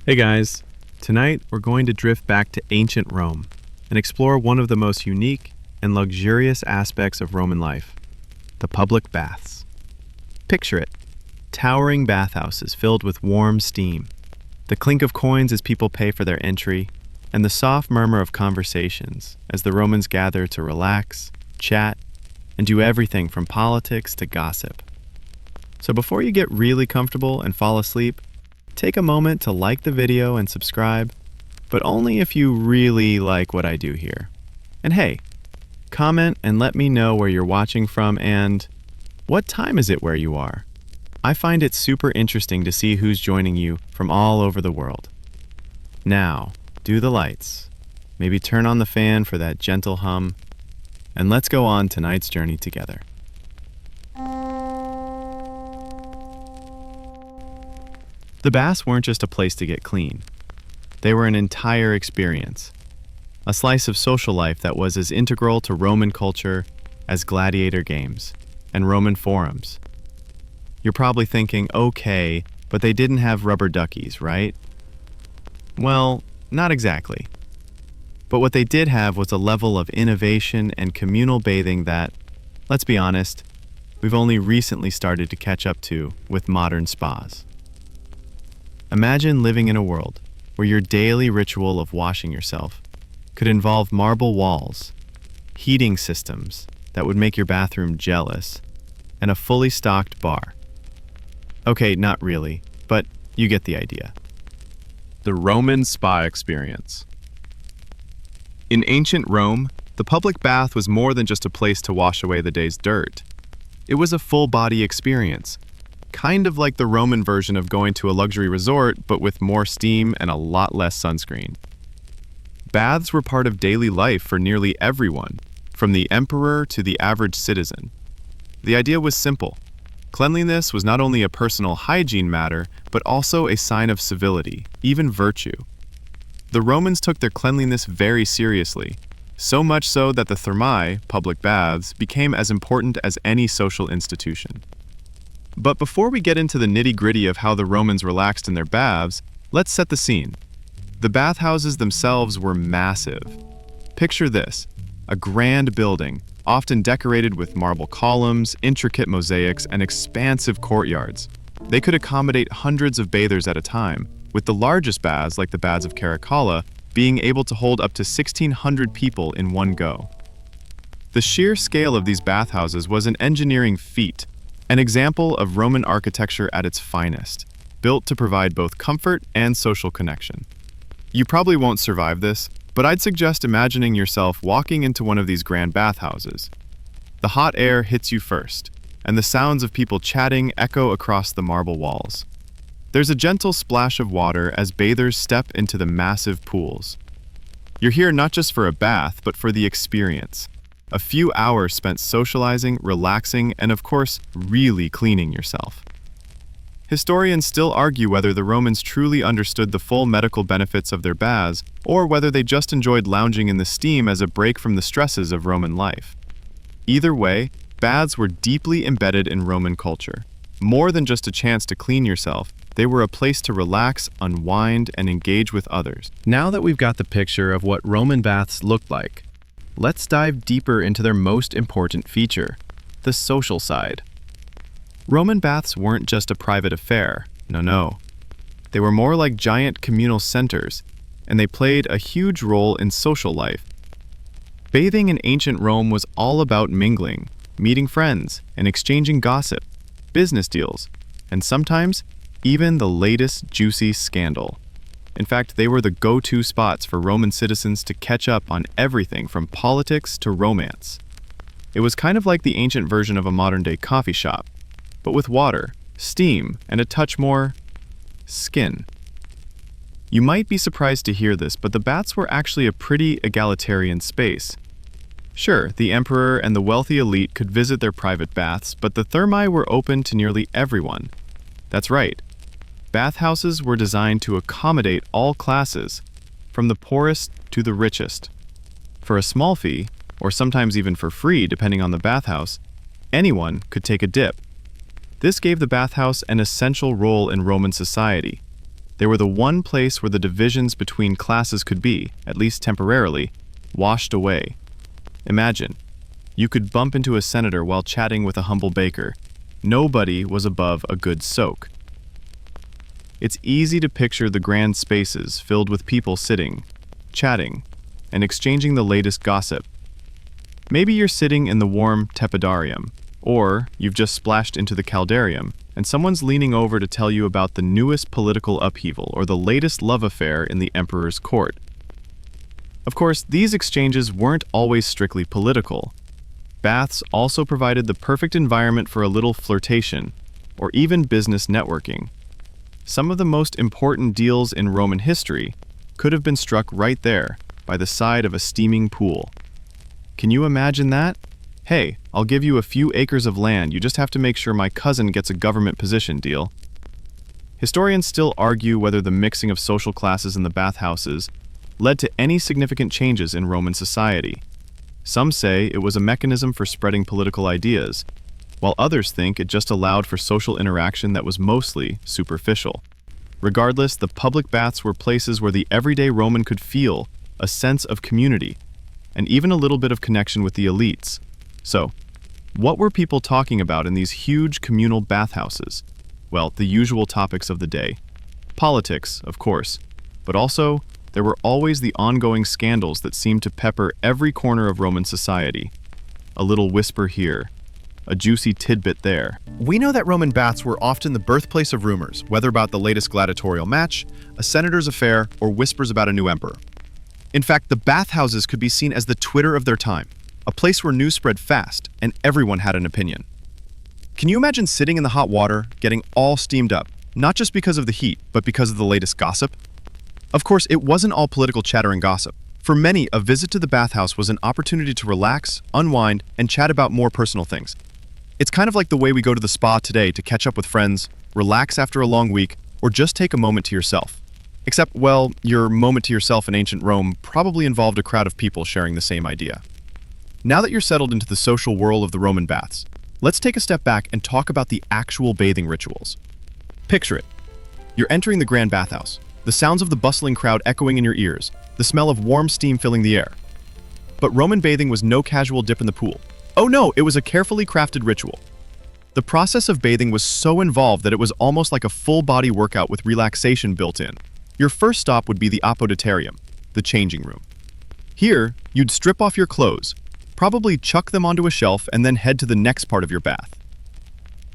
Hey guys, tonight we're going to drift back to ancient Rome and explore one of the most unique and luxurious aspects of Roman life, the public baths. Picture it, towering bathhouses filled with warm steam, the clink of coins as people pay for their entry, and the soft murmur of conversations as the Romans gather to relax, chat, and do everything from politics to gossip. So before you get really comfortable and fall asleep, take a moment to like the video and subscribe, but only if you really like what I do here. And hey, comment and let me know where you're watching from and what time is it where you are. I find it super interesting to see who's joining you from all over the world. Now, do the lights, maybe turn on the fan for that gentle hum, and let's go on tonight's journey together. The baths weren't just a place to get clean. They were an entire experience, a slice of social life that was as integral to Roman culture as gladiator games and Roman forums. You're probably thinking, okay, but they didn't have rubber duckies, right? Well, not exactly. But what they did have was a level of innovation and communal bathing that, let's be honest, we've only recently started to catch up to with modern spas. Imagine living in a world where your daily ritual of washing yourself could involve marble walls, heating systems that would make your bathroom jealous, and a fully stocked bar. Okay, not really, but you get the idea. The Roman spa experience. In ancient Rome, the public bath was more than just a place to wash away the day's dirt. It was a full-body experience, kind of like the Roman version of going to a luxury resort, but with more steam and a lot less sunscreen. Baths were part of daily life for nearly everyone, from the emperor to the average citizen. The idea was simple. Cleanliness was not only a personal hygiene matter, but also a sign of civility, even virtue. The Romans took their cleanliness very seriously, so much so that the thermae, public baths, became as important as any social institution. But before we get into the nitty-gritty of how the Romans relaxed in their baths, let's set the scene. The bathhouses themselves were massive. Picture this, a grand building, often decorated with marble columns, intricate mosaics, and expansive courtyards. They could accommodate hundreds of bathers at a time, with the largest baths, like the baths of Caracalla, being able to hold up to 1,600 people in one go. The sheer scale of these bathhouses was an engineering feat, an example of Roman architecture at its finest, built to provide both comfort and social connection. You probably won't survive this, but I'd suggest imagining yourself walking into one of these grand bathhouses. The hot air hits you first, and the sounds of people chatting echo across the marble walls. There's a gentle splash of water as bathers step into the massive pools. You're here not just for a bath, but for the experience. A few hours spent socializing, relaxing, and of course, really cleaning yourself. Historians still argue whether the Romans truly understood the full medical benefits of their baths, or whether they just enjoyed lounging in the steam as a break from the stresses of Roman life. Either way, baths were deeply embedded in Roman culture. More than just a chance to clean yourself, they were a place to relax, unwind, and engage with others. Now that we've got the picture of what Roman baths looked like, let's dive deeper into their most important feature, the social side. Roman baths weren't just a private affair, no. They were more like giant communal centers, and they played a huge role in social life. Bathing in ancient Rome was all about mingling, meeting friends, and exchanging gossip, business deals, and sometimes even the latest juicy scandal. In fact, they were the go-to spots for Roman citizens to catch up on everything from politics to romance. It was kind of like the ancient version of a modern-day coffee shop, but with water, steam, and a touch more skin. You might be surprised to hear this, but the baths were actually a pretty egalitarian space. Sure, the emperor and the wealthy elite could visit their private baths, but the thermae were open to nearly everyone. That's right. Bathhouses were designed to accommodate all classes, from the poorest to the richest. For a small fee, or sometimes even for free depending on the bathhouse, anyone could take a dip. This gave the bathhouse an essential role in Roman society. They were the one place where the divisions between classes could be, at least temporarily, washed away. Imagine, you could bump into a senator while chatting with a humble baker. Nobody was above a good soak. It's easy to picture the grand spaces filled with people sitting, chatting, and exchanging the latest gossip. Maybe you're sitting in the warm tepidarium, or you've just splashed into the caldarium, and someone's leaning over to tell you about the newest political upheaval or the latest love affair in the emperor's court. Of course, these exchanges weren't always strictly political. Baths also provided the perfect environment for a little flirtation, or even business networking. Some of the most important deals in Roman history could have been struck right there, by the side of a steaming pool. Can you imagine that? Hey, I'll give you a few acres of land, you just have to make sure my cousin gets a government position deal. Historians still argue whether the mixing of social classes in the bathhouses led to any significant changes in Roman society. Some say it was a mechanism for spreading political ideas, while others think it just allowed for social interaction that was mostly superficial. Regardless, the public baths were places where the everyday Roman could feel a sense of community, and even a little bit of connection with the elites. So, what were people talking about in these huge communal bathhouses? Well, the usual topics of the day. Politics, of course, but also, there were always the ongoing scandals that seemed to pepper every corner of Roman society. A little whisper here, a juicy tidbit there. We know that Roman baths were often the birthplace of rumors, whether about the latest gladiatorial match, a senator's affair, or whispers about a new emperor. In fact, the bathhouses could be seen as the Twitter of their time, a place where news spread fast and everyone had an opinion. Can you imagine sitting in the hot water, getting all steamed up, not just because of the heat, but because of the latest gossip? Of course, it wasn't all political chatter and gossip. For many, a visit to the bathhouse was an opportunity to relax, unwind, and chat about more personal things. It's kind of like the way we go to the spa today to catch up with friends, relax after a long week, or just take a moment to yourself. Except, well, your moment to yourself in ancient Rome probably involved a crowd of people sharing the same idea. Now that you're settled into the social whirl of the Roman baths, let's take a step back and talk about the actual bathing rituals. Picture it. You're entering the grand bathhouse, the sounds of the bustling crowd echoing in your ears, the smell of warm steam filling the air. But Roman bathing was no casual dip in the pool. Oh no, it was a carefully crafted ritual. The process of bathing was so involved that it was almost like a full-body workout with relaxation built in. Your first stop would be the apoditarium, the changing room. Here, you'd strip off your clothes, probably chuck them onto a shelf, and then head to the next part of your bath.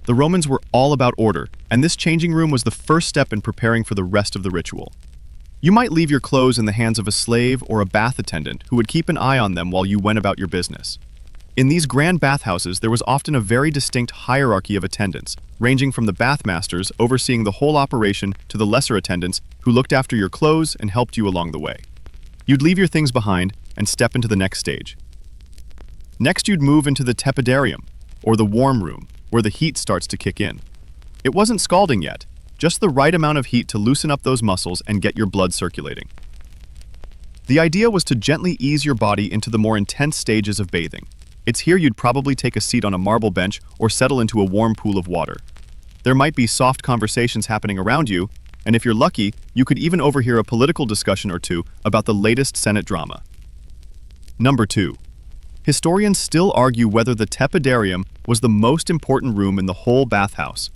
The Romans were all about order, and this changing room was the first step in preparing for the rest of the ritual. You might leave your clothes in the hands of a slave or a bath attendant who would keep an eye on them while you went about your business. In these grand bathhouses, there was often a very distinct hierarchy of attendants, ranging from the bathmasters overseeing the whole operation to the lesser attendants who looked after your clothes and helped you along the way. You'd leave your things behind and step into the next stage. Next, you'd move into the tepidarium, or the warm room, where the heat starts to kick in. It wasn't scalding yet, just the right amount of heat to loosen up those muscles and get your blood circulating. The idea was to gently ease your body into the more intense stages of bathing. It's here you'd probably take a seat on a marble bench or settle into a warm pool of water. There might be soft conversations happening around you, and if you're lucky, you could even overhear a political discussion or two about the latest Senate drama. Number 2. Historians still argue whether the tepidarium was the most important room in the whole bathhouse.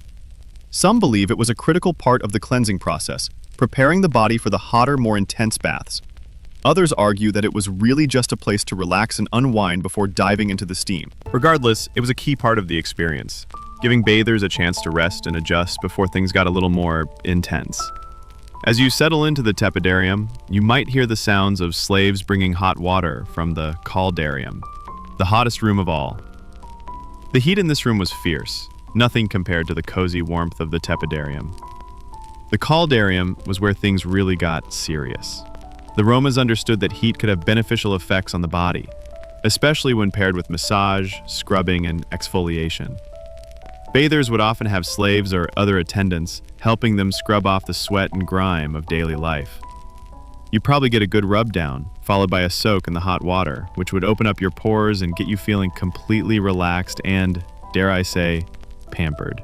Some believe it was a critical part of the cleansing process, preparing the body for the hotter, more intense baths. Others argue that it was really just a place to relax and unwind before diving into the steam. Regardless, it was a key part of the experience, giving bathers a chance to rest and adjust before things got a little more intense. As you settle into the tepidarium, you might hear the sounds of slaves bringing hot water from the caldarium, the hottest room of all. The heat in this room was fierce, nothing compared to the cozy warmth of the tepidarium. The caldarium was where things really got serious. The Romans understood that heat could have beneficial effects on the body, especially when paired with massage, scrubbing, and exfoliation. Bathers would often have slaves or other attendants helping them scrub off the sweat and grime of daily life. You'd probably get a good rub down, followed by a soak in the hot water, which would open up your pores and get you feeling completely relaxed and, dare I say, pampered.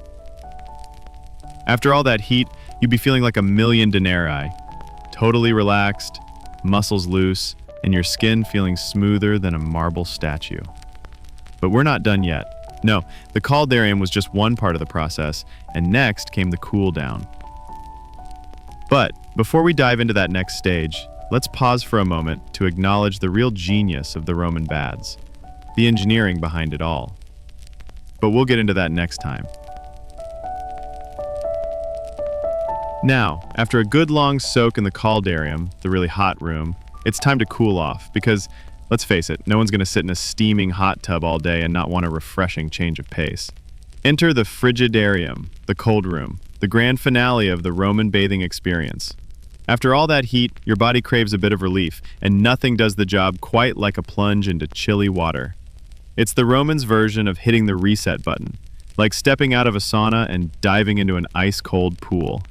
After all that heat, You'd be feeling like a million denarii, totally relaxed, muscles loose, and your skin feeling smoother than a marble statue. But we're not done yet. No, the caldarium was just one part of the process, and next came the cool down. But before we dive into that next stage, let's pause for a moment to acknowledge the real genius of the Roman baths, the engineering behind it all. But we'll get into that next time. Now, after a good long soak in the caldarium, the really hot room, it's time to cool off because, let's face it, no one's going to sit in a steaming hot tub all day and not want a refreshing change of pace. Enter the frigidarium, the cold room, the grand finale of the Roman bathing experience. After all that heat, your body craves a bit of relief, and nothing does the job quite like a plunge into chilly water. It's the Romans' version of hitting the reset button, like stepping out of a sauna and diving into an ice-cold pool.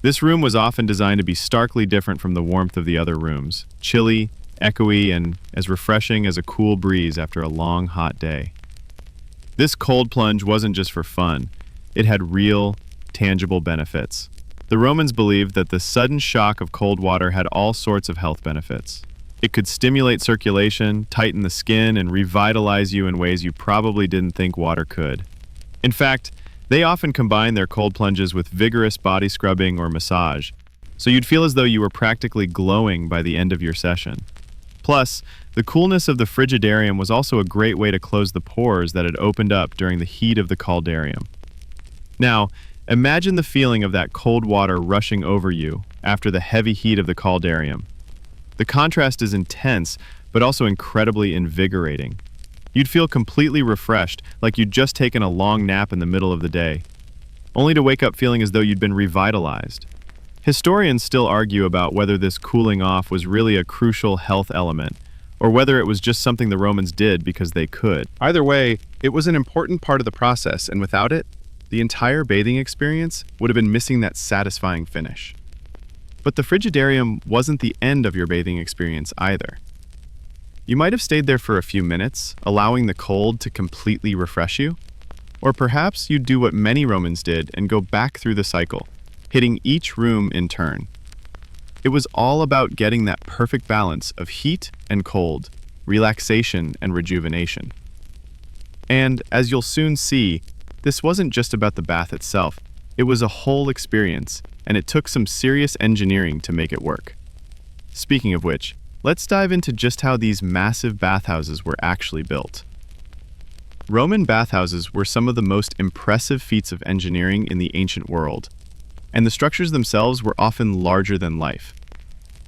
This room was often designed to be starkly different from the warmth of the other rooms, chilly, echoey, and as refreshing as a cool breeze after a long, hot day. This cold plunge wasn't just for fun. It had real, tangible benefits. The Romans believed that the sudden shock of cold water had all sorts of health benefits. It could stimulate circulation, tighten the skin, and revitalize you in ways you probably didn't think water could. In fact, they often combined their cold plunges with vigorous body scrubbing or massage, so you'd feel as though you were practically glowing by the end of your session. Plus, the coolness of the frigidarium was also a great way to close the pores that had opened up during the heat of the caldarium. Now, imagine the feeling of that cold water rushing over you after the heavy heat of the caldarium. The contrast is intense, but also incredibly invigorating. You'd feel completely refreshed, like you'd just taken a long nap in the middle of the day, only to wake up feeling as though you'd been revitalized. Historians still argue about whether this cooling off was really a crucial health element, or whether it was just something the Romans did because they could. Either way, it was an important part of the process, and without it, the entire bathing experience would have been missing that satisfying finish. But the frigidarium wasn't the end of your bathing experience either. You might have stayed there for a few minutes, allowing the cold to completely refresh you. Or perhaps you'd do what many Romans did and go back through the cycle, hitting each room in turn. It was all about getting that perfect balance of heat and cold, relaxation and rejuvenation. And as you'll soon see, this wasn't just about the bath itself. It was a whole experience, and it took some serious engineering to make it work. Speaking of which, let's dive into just how these massive bathhouses were actually built. Roman bathhouses were some of the most impressive feats of engineering in the ancient world, and the structures themselves were often larger than life.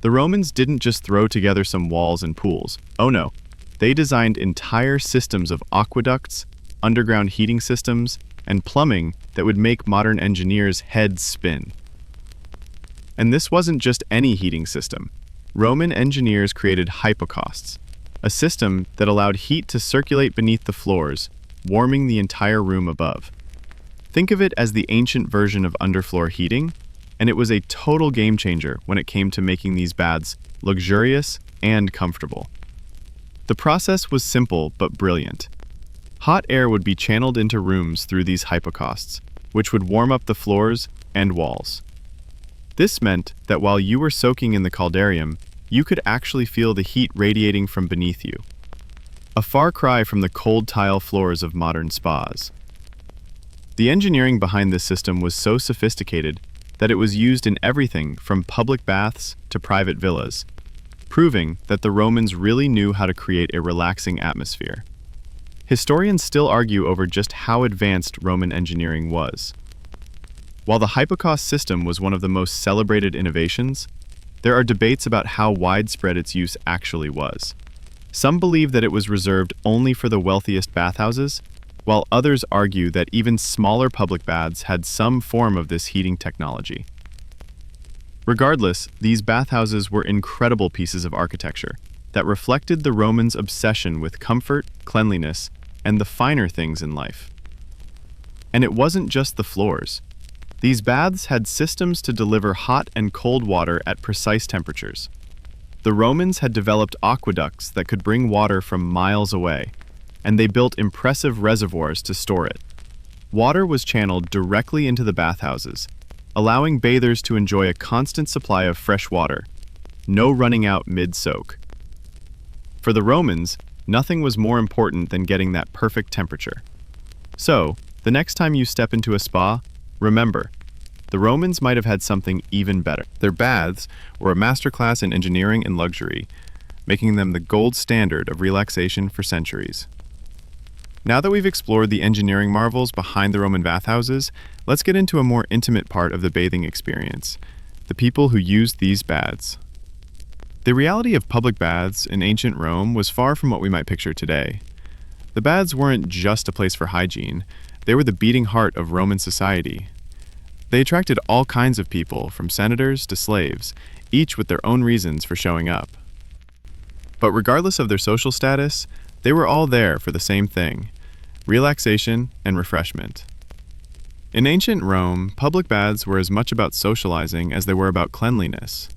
The Romans didn't just throw together some walls and pools. Oh no, they designed entire systems of aqueducts, underground heating systems, and plumbing that would make modern engineers' heads spin. And this wasn't just any heating system. Roman engineers created hypocausts, a system that allowed heat to circulate beneath the floors, warming the entire room above. Think of it as the ancient version of underfloor heating, and it was a total game changer when it came to making these baths luxurious and comfortable. The process was simple but brilliant. Hot air would be channeled into rooms through these hypocausts, which would warm up the floors and walls. This meant that while you were soaking in the caldarium, you could actually feel the heat radiating from beneath you. A far cry from the cold tile floors of modern spas. The engineering behind this system was so sophisticated that it was used in everything from public baths to private villas, proving that the Romans really knew how to create a relaxing atmosphere. Historians still argue over just how advanced Roman engineering was. While the hypocaust system was one of the most celebrated innovations, there are debates about how widespread its use actually was. Some believe that it was reserved only for the wealthiest bathhouses, while others argue that even smaller public baths had some form of this heating technology. Regardless, these bathhouses were incredible pieces of architecture that reflected the Romans' obsession with comfort, cleanliness, and the finer things in life. And it wasn't just the floors. These baths had systems to deliver hot and cold water at precise temperatures. The Romans had developed aqueducts that could bring water from miles away, and they built impressive reservoirs to store it. Water was channeled directly into the bathhouses, allowing bathers to enjoy a constant supply of fresh water, no running out mid-soak. For the Romans, nothing was more important than getting that perfect temperature. So, the next time you step into a spa, remember, the Romans might have had something even better. Their baths were a masterclass in engineering and luxury, making them the gold standard of relaxation for centuries. Now that we've explored the engineering marvels behind the Roman bathhouses, let's get into a more intimate part of the bathing experience, the people who used these baths. The reality of public baths in ancient Rome was far from what we might picture today. The baths weren't just a place for hygiene, they were the beating heart of Roman society. They attracted all kinds of people, from senators to slaves, each with their own reasons for showing up. But regardless of their social status, they were all there for the same thing: relaxation and refreshment. In ancient Rome, public baths were as much about socializing as they were about cleanliness.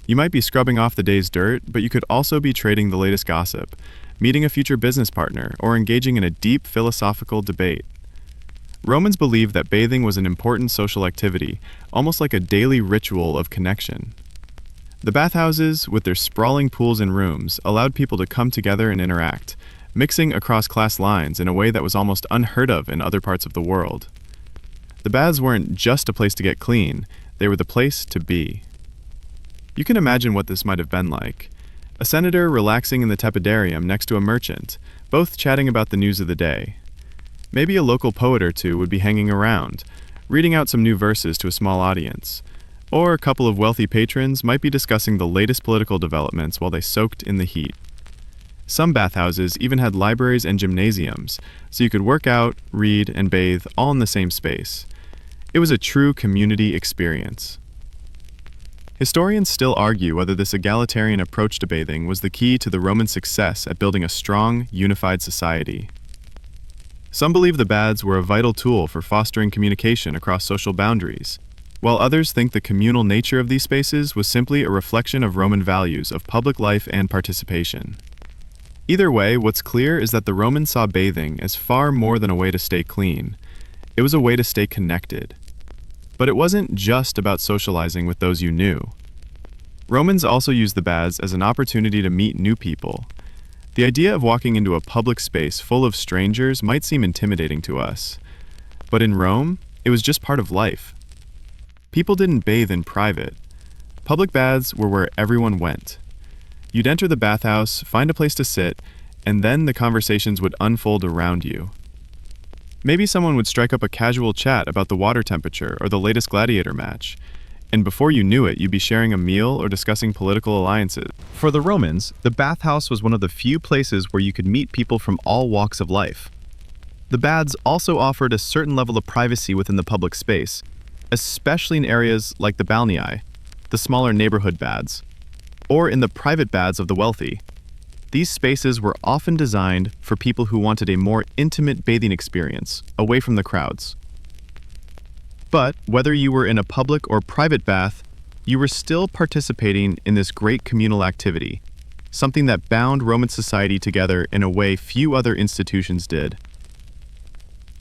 You might be scrubbing off the day's dirt, but you could also be trading the latest gossip, meeting a future business partner, or engaging in a deep philosophical debate. Romans believed that bathing was an important social activity, almost like a daily ritual of connection. The bathhouses, with their sprawling pools and rooms, allowed people to come together and interact, mixing across class lines in a way that was almost unheard of in other parts of the world. The baths weren't just a place to get clean, they were the place to be. You can imagine what this might have been like. A senator relaxing in the tepidarium next to a merchant, both chatting about the news of the day. Maybe a local poet or two would be hanging around, reading out some new verses to a small audience. Or a couple of wealthy patrons might be discussing the latest political developments while they soaked in the heat. Some bathhouses even had libraries and gymnasiums, so you could work out, read, and bathe all in the same space. It was a true community experience. Historians still argue whether this egalitarian approach to bathing was the key to the Roman success at building a strong, unified society. Some believe the baths were a vital tool for fostering communication across social boundaries, while others think the communal nature of these spaces was simply a reflection of Roman values of public life and participation. Either way, what's clear is that the Romans saw bathing as far more than a way to stay clean. It was a way to stay connected. But it wasn't just about socializing with those you knew. Romans also used the baths as an opportunity to meet new people. The idea of walking into a public space full of strangers might seem intimidating to us. But in Rome, it was just part of life. People didn't bathe in private. Public baths were where everyone went. You'd enter the bathhouse, find a place to sit, and then the conversations would unfold around you. Maybe someone would strike up a casual chat about the water temperature or the latest gladiator match, and before you knew it, you'd be sharing a meal or discussing political alliances. For the Romans, the bathhouse was one of the few places where you could meet people from all walks of life. The baths also offered a certain level of privacy within the public space, especially in areas like the balnei, the smaller neighborhood baths, or in the private baths of the wealthy. These spaces were often designed for people who wanted a more intimate bathing experience, away from the crowds. But whether you were in a public or private bath, you were still participating in this great communal activity, something that bound Roman society together in a way few other institutions did.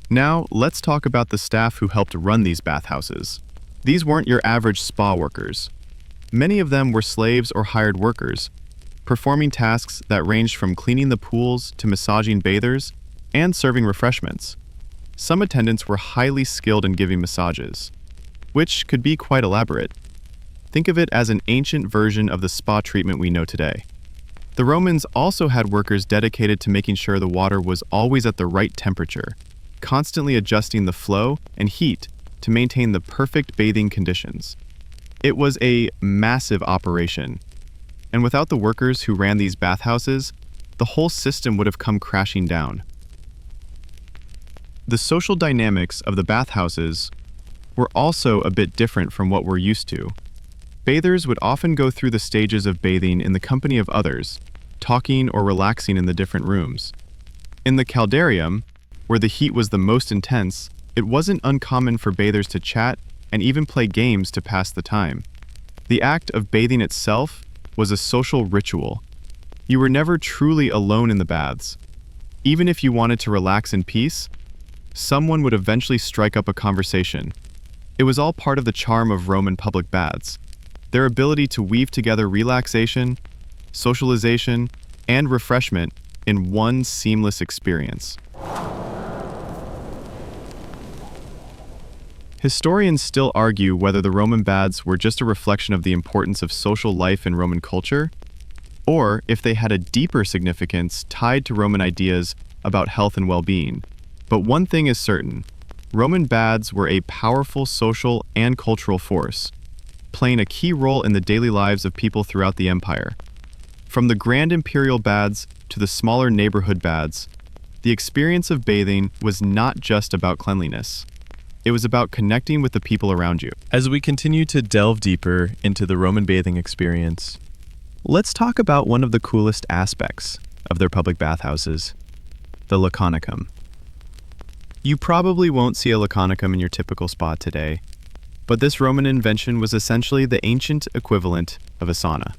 Now, let's talk about the staff who helped run these bathhouses. These weren't your average spa workers. Many of them were slaves or hired workers, performing tasks that ranged from cleaning the pools to massaging bathers and serving refreshments. Some attendants were highly skilled in giving massages, which could be quite elaborate. Think of it as an ancient version of the spa treatment we know today. The Romans also had workers dedicated to making sure the water was always at the right temperature, constantly adjusting the flow and heat to maintain the perfect bathing conditions. It was a massive operation, and without the workers who ran these bathhouses, the whole system would have come crashing down. The social dynamics of the bathhouses were also a bit different from what we're used to. Bathers would often go through the stages of bathing in the company of others, talking or relaxing in the different rooms. In the caldarium, where the heat was the most intense, it wasn't uncommon for bathers to chat and even play games to pass the time. The act of bathing itself was a social ritual. You were never truly alone in the baths. Even if you wanted to relax in peace, someone would eventually strike up a conversation. It was all part of the charm of Roman public baths, their ability to weave together relaxation, socialization, and refreshment in one seamless experience. Historians still argue whether the Roman baths were just a reflection of the importance of social life in Roman culture, or if they had a deeper significance tied to Roman ideas about health and well-being. But one thing is certain: Roman baths were a powerful social and cultural force, playing a key role in the daily lives of people throughout the empire. From the grand imperial baths to the smaller neighborhood baths, the experience of bathing was not just about cleanliness. It was about connecting with the people around you. As we continue to delve deeper into the Roman bathing experience, let's talk about one of the coolest aspects of their public bathhouses: the laconicum. You probably won't see a laconicum in your typical spot today, but this Roman invention was essentially the ancient equivalent of a sauna.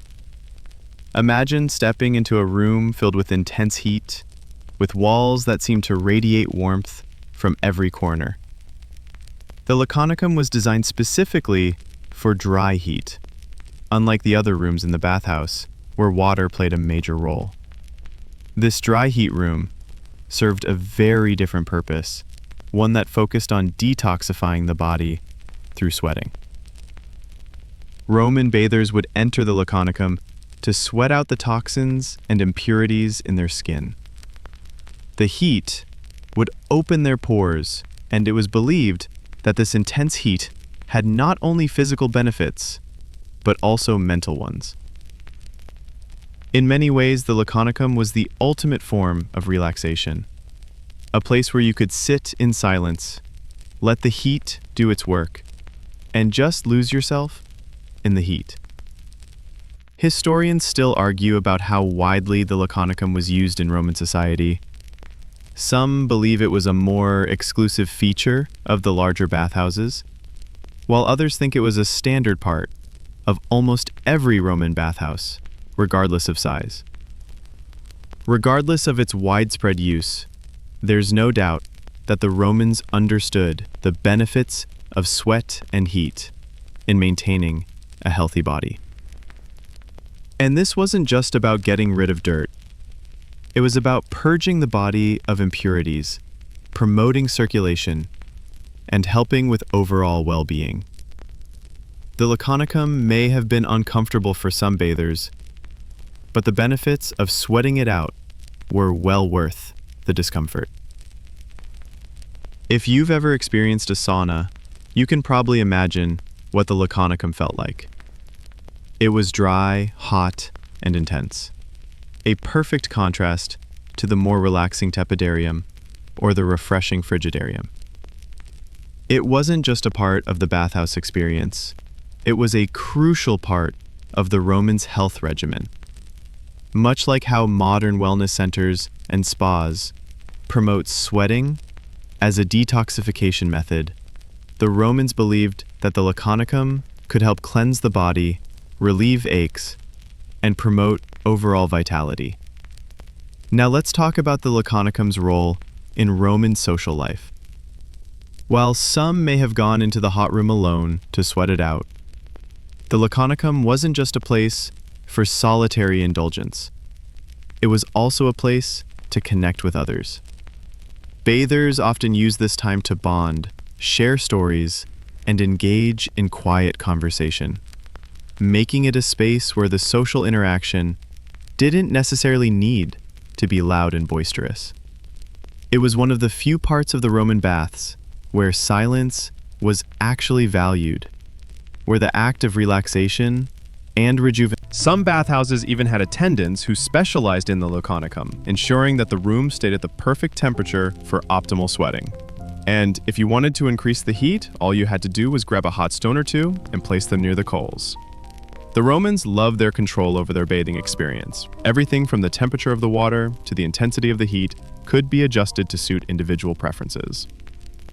Imagine stepping into a room filled with intense heat, with walls that seem to radiate warmth from every corner. The laconicum was designed specifically for dry heat, unlike the other rooms in the bathhouse, where water played a major role. This dry heat room served a very different purpose, one that focused on detoxifying the body through sweating. Roman bathers would enter the laconicum to sweat out the toxins and impurities in their skin. The heat would open their pores, and it was believed that this intense heat had not only physical benefits, but also mental ones. In many ways, the laconicum was the ultimate form of relaxation, a place where you could sit in silence, let the heat do its work, and just lose yourself in the heat. Historians still argue about how widely the laconicum was used in Roman society. Some believe it was a more exclusive feature of the larger bathhouses, while others think it was a standard part of almost every Roman bathhouse, regardless of size. Regardless of its widespread use, there's no doubt that the Romans understood the benefits of sweat and heat in maintaining a healthy body. And this wasn't just about getting rid of dirt. It was about purging the body of impurities, promoting circulation, and helping with overall well-being. The laconicum may have been uncomfortable for some bathers, but the benefits of sweating it out were well worth the discomfort. If you've ever experienced a sauna, you can probably imagine what the laconicum felt like. It was dry, hot, and intense. A perfect contrast to the more relaxing tepidarium or the refreshing frigidarium. It wasn't just a part of the bathhouse experience. It was a crucial part of the Romans' health regimen. Much like how modern wellness centers and spas promote sweating as a detoxification method, the Romans believed that the laconicum could help cleanse the body, relieve aches, and promote overall vitality. Now let's talk about the laconicum's role in Roman social life. While some may have gone into the hot room alone to sweat it out, the laconicum wasn't just a place for solitary indulgence. It was also a place to connect with others. Bathers often use this time to bond, share stories, and engage in quiet conversation, making it a space where the social interaction didn't necessarily need to be loud and boisterous. It was one of the few parts of the Roman baths where silence was actually valued, where the act of relaxation and rejuvenation. Some bathhouses even had attendants who specialized in the laconicum, ensuring that the room stayed at the perfect temperature for optimal sweating. And if you wanted to increase the heat, all you had to do was grab a hot stone or two and place them near the coals. The Romans loved their control over their bathing experience. Everything from the temperature of the water to the intensity of the heat could be adjusted to suit individual preferences.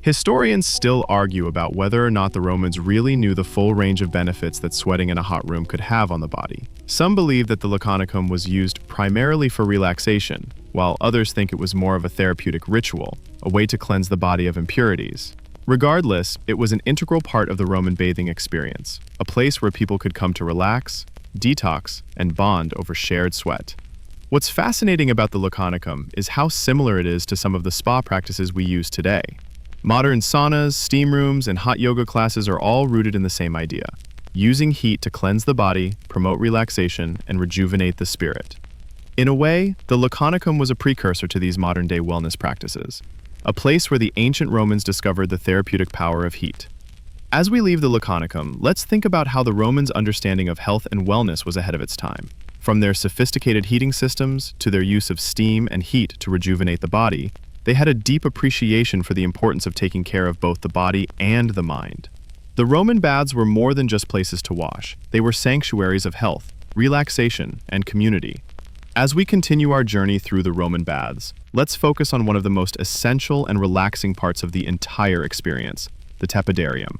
Historians still argue about whether or not the Romans really knew the full range of benefits that sweating in a hot room could have on the body. Some believe that the laconicum was used primarily for relaxation, while others think it was more of a therapeutic ritual, a way to cleanse the body of impurities. Regardless, it was an integral part of the Roman bathing experience, a place where people could come to relax, detox, and bond over shared sweat. What's fascinating about the Laconicum is how similar it is to some of the spa practices we use today. Modern saunas, steam rooms, and hot yoga classes are all rooted in the same idea: using heat to cleanse the body, promote relaxation, and rejuvenate the spirit. In a way, the Laconicum was a precursor to these modern-day wellness practices, a place where the ancient Romans discovered the therapeutic power of heat. As we leave the Laconicum, let's think about how the Romans' understanding of health and wellness was ahead of its time. From their sophisticated heating systems to their use of steam and heat to rejuvenate the body, they had a deep appreciation for the importance of taking care of both the body and the mind. The Roman baths were more than just places to wash. They were sanctuaries of health, relaxation, and community. As we continue our journey through the Roman baths, let's focus on one of the most essential and relaxing parts of the entire experience: the tepidarium.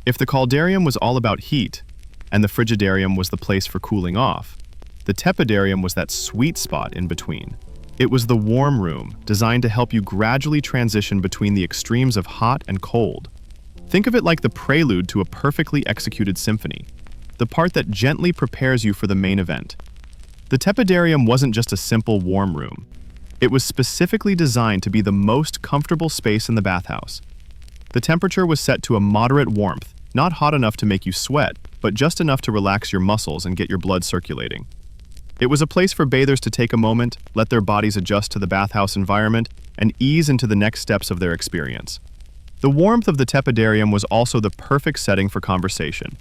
If the caldarium was all about heat, and the frigidarium was the place for cooling off, the tepidarium was that sweet spot in between. It was the warm room, designed to help you gradually transition between the extremes of hot and cold. Think of it like the prelude to a perfectly executed symphony, the part that gently prepares you for the main event. The tepidarium wasn't just a simple warm room. It was specifically designed to be the most comfortable space in the bathhouse. The temperature was set to a moderate warmth, not hot enough to make you sweat, but just enough to relax your muscles and get your blood circulating. It was a place for bathers to take a moment, let their bodies adjust to the bathhouse environment, and ease into the next steps of their experience. The warmth of the tepidarium was also the perfect setting for conversation.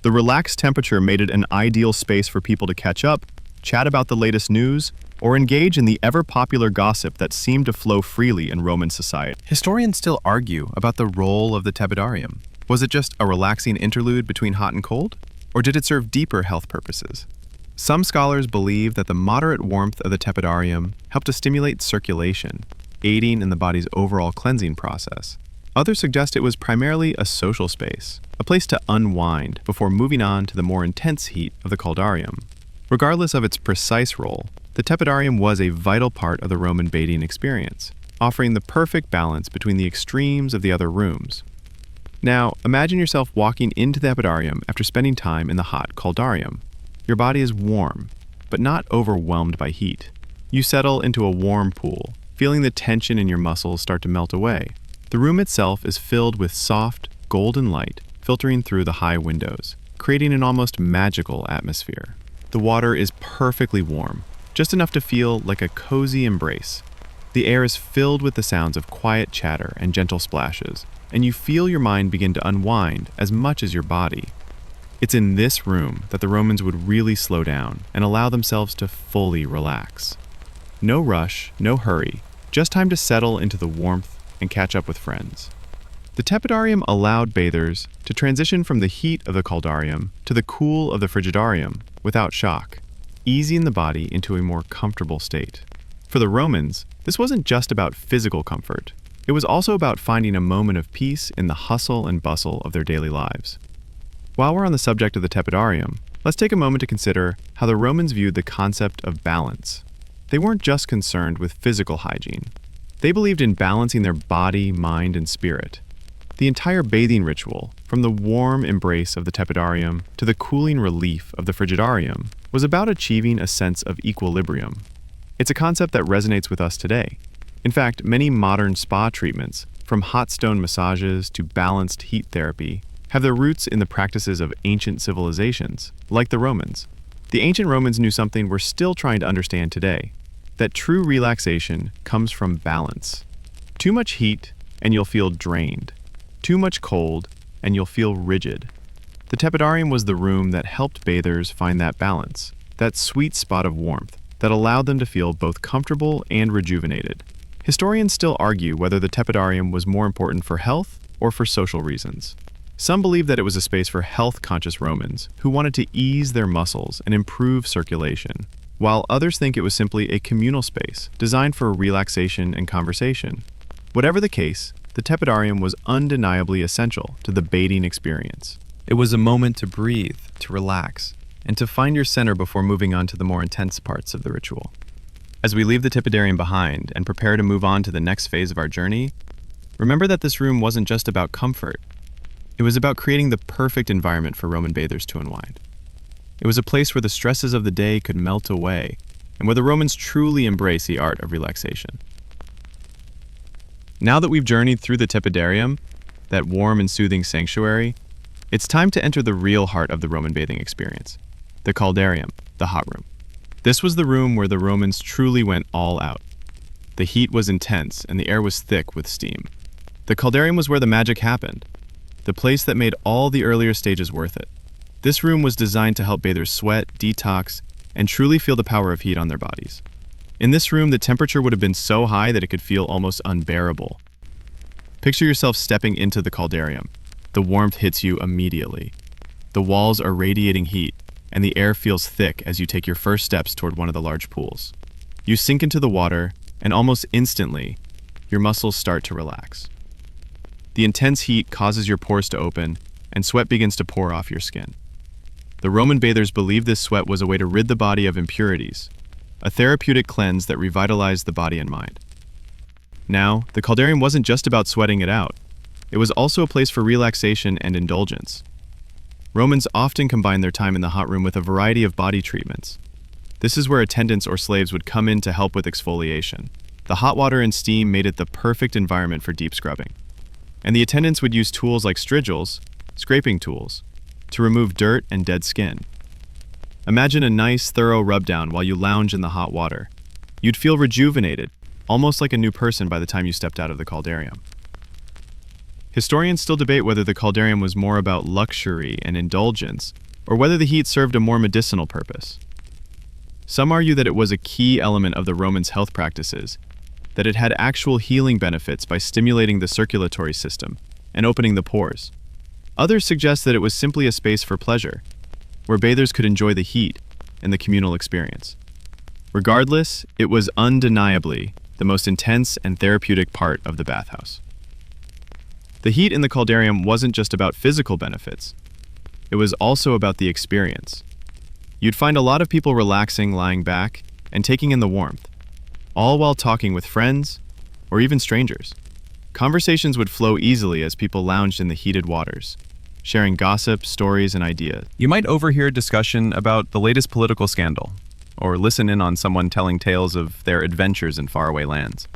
The relaxed temperature made it an ideal space for people to catch up, chat about the latest news, or engage in the ever-popular gossip that seemed to flow freely in Roman society. Historians still argue about the role of the tepidarium. Was it just a relaxing interlude between hot and cold? Or did it serve deeper health purposes? Some scholars believe that the moderate warmth of the tepidarium helped to stimulate circulation, aiding in the body's overall cleansing process. Others suggest it was primarily a social space, a place to unwind before moving on to the more intense heat of the caldarium. Regardless of its precise role, the tepidarium was a vital part of the Roman bathing experience, offering the perfect balance between the extremes of the other rooms. Now, imagine yourself walking into the tepidarium after spending time in the hot caldarium. Your body is warm, but not overwhelmed by heat. You settle into a warm pool, feeling the tension in your muscles start to melt away. The room itself is filled with soft, golden light filtering through the high windows, creating an almost magical atmosphere. The water is perfectly warm, just enough to feel like a cozy embrace. The air is filled with the sounds of quiet chatter and gentle splashes, and you feel your mind begin to unwind as much as your body. It's in this room that the Romans would really slow down and allow themselves to fully relax. No rush, no hurry, just time to settle into the warmth and catch up with friends. The tepidarium allowed bathers to transition from the heat of the caldarium to the cool of the frigidarium without shock, easing the body into a more comfortable state. For the Romans, this wasn't just about physical comfort. It was also about finding a moment of peace in the hustle and bustle of their daily lives. While we're on the subject of the tepidarium, let's take a moment to consider how the Romans viewed the concept of balance. They weren't just concerned with physical hygiene. They believed in balancing their body, mind, and spirit. The entire bathing ritual, from the warm embrace of the tepidarium to the cooling relief of the frigidarium, was about achieving a sense of equilibrium. It's a concept that resonates with us today. In fact, many modern spa treatments, from hot stone massages to balanced heat therapy, have their roots in the practices of ancient civilizations, like the Romans. The ancient Romans knew something we're still trying to understand today, that true relaxation comes from balance. Too much heat, and you'll feel drained. Too much cold, and you'll feel rigid. The tepidarium was the room that helped bathers find that balance, that sweet spot of warmth that allowed them to feel both comfortable and rejuvenated. Historians still argue whether the tepidarium was more important for health or for social reasons. Some believe that it was a space for health-conscious Romans who wanted to ease their muscles and improve circulation, while others think it was simply a communal space designed for relaxation and conversation. Whatever the case, the tepidarium was undeniably essential to the bathing experience. It was a moment to breathe, to relax, and to find your center before moving on to the more intense parts of the ritual. As we leave the tepidarium behind and prepare to move on to the next phase of our journey, Remember that this room wasn't just about comfort. It was about creating the perfect environment for Roman bathers to unwind. It was a place where the stresses of the day could melt away, and where the Romans truly embraced the art of relaxation. Now that we've journeyed through the tepidarium, that warm and soothing sanctuary, it's time to enter the real heart of the Roman bathing experience, the caldarium, the hot room. This was the room where the Romans truly went all out. The heat was intense and the air was thick with steam. The caldarium was where the magic happened, the place that made all the earlier stages worth it. This room was designed to help bathers sweat, detox, and truly feel the power of heat on their bodies. In this room, the temperature would have been so high that it could feel almost unbearable. Picture yourself stepping into the caldarium. The warmth hits you immediately. The walls are radiating heat, and the air feels thick as you take your first steps toward one of the large pools. You sink into the water, and almost instantly, your muscles start to relax. The intense heat causes your pores to open, and sweat begins to pour off your skin. The Roman bathers believed this sweat was a way to rid the body of impurities, a therapeutic cleanse that revitalized the body and mind. Now, the caldarium wasn't just about sweating it out. It was also a place for relaxation and indulgence. Romans often combined their time in the hot room with a variety of body treatments. This is where attendants or slaves would come in to help with exfoliation. The hot water and steam made it the perfect environment for deep scrubbing. And the attendants would use tools like strigils, scraping tools, to remove dirt and dead skin. Imagine a nice, thorough rub-down while you lounge in the hot water. You'd feel rejuvenated, almost like a new person by the time you stepped out of the caldarium. Historians still debate whether the caldarium was more about luxury and indulgence, or whether the heat served a more medicinal purpose. Some argue that it was a key element of the Romans' health practices, that it had actual healing benefits by stimulating the circulatory system and opening the pores. Others suggest that it was simply a space for pleasure, where bathers could enjoy the heat and the communal experience. Regardless, it was undeniably the most intense and therapeutic part of the bathhouse. The heat in the caldarium wasn't just about physical benefits. It was also about the experience. You'd find a lot of people relaxing, lying back, and taking in the warmth, all while talking with friends or even strangers. Conversations would flow easily as people lounged in the heated waters, sharing gossip, stories, and ideas. You might overhear a discussion about the latest political scandal, or listen in on someone telling tales of their adventures in faraway lands.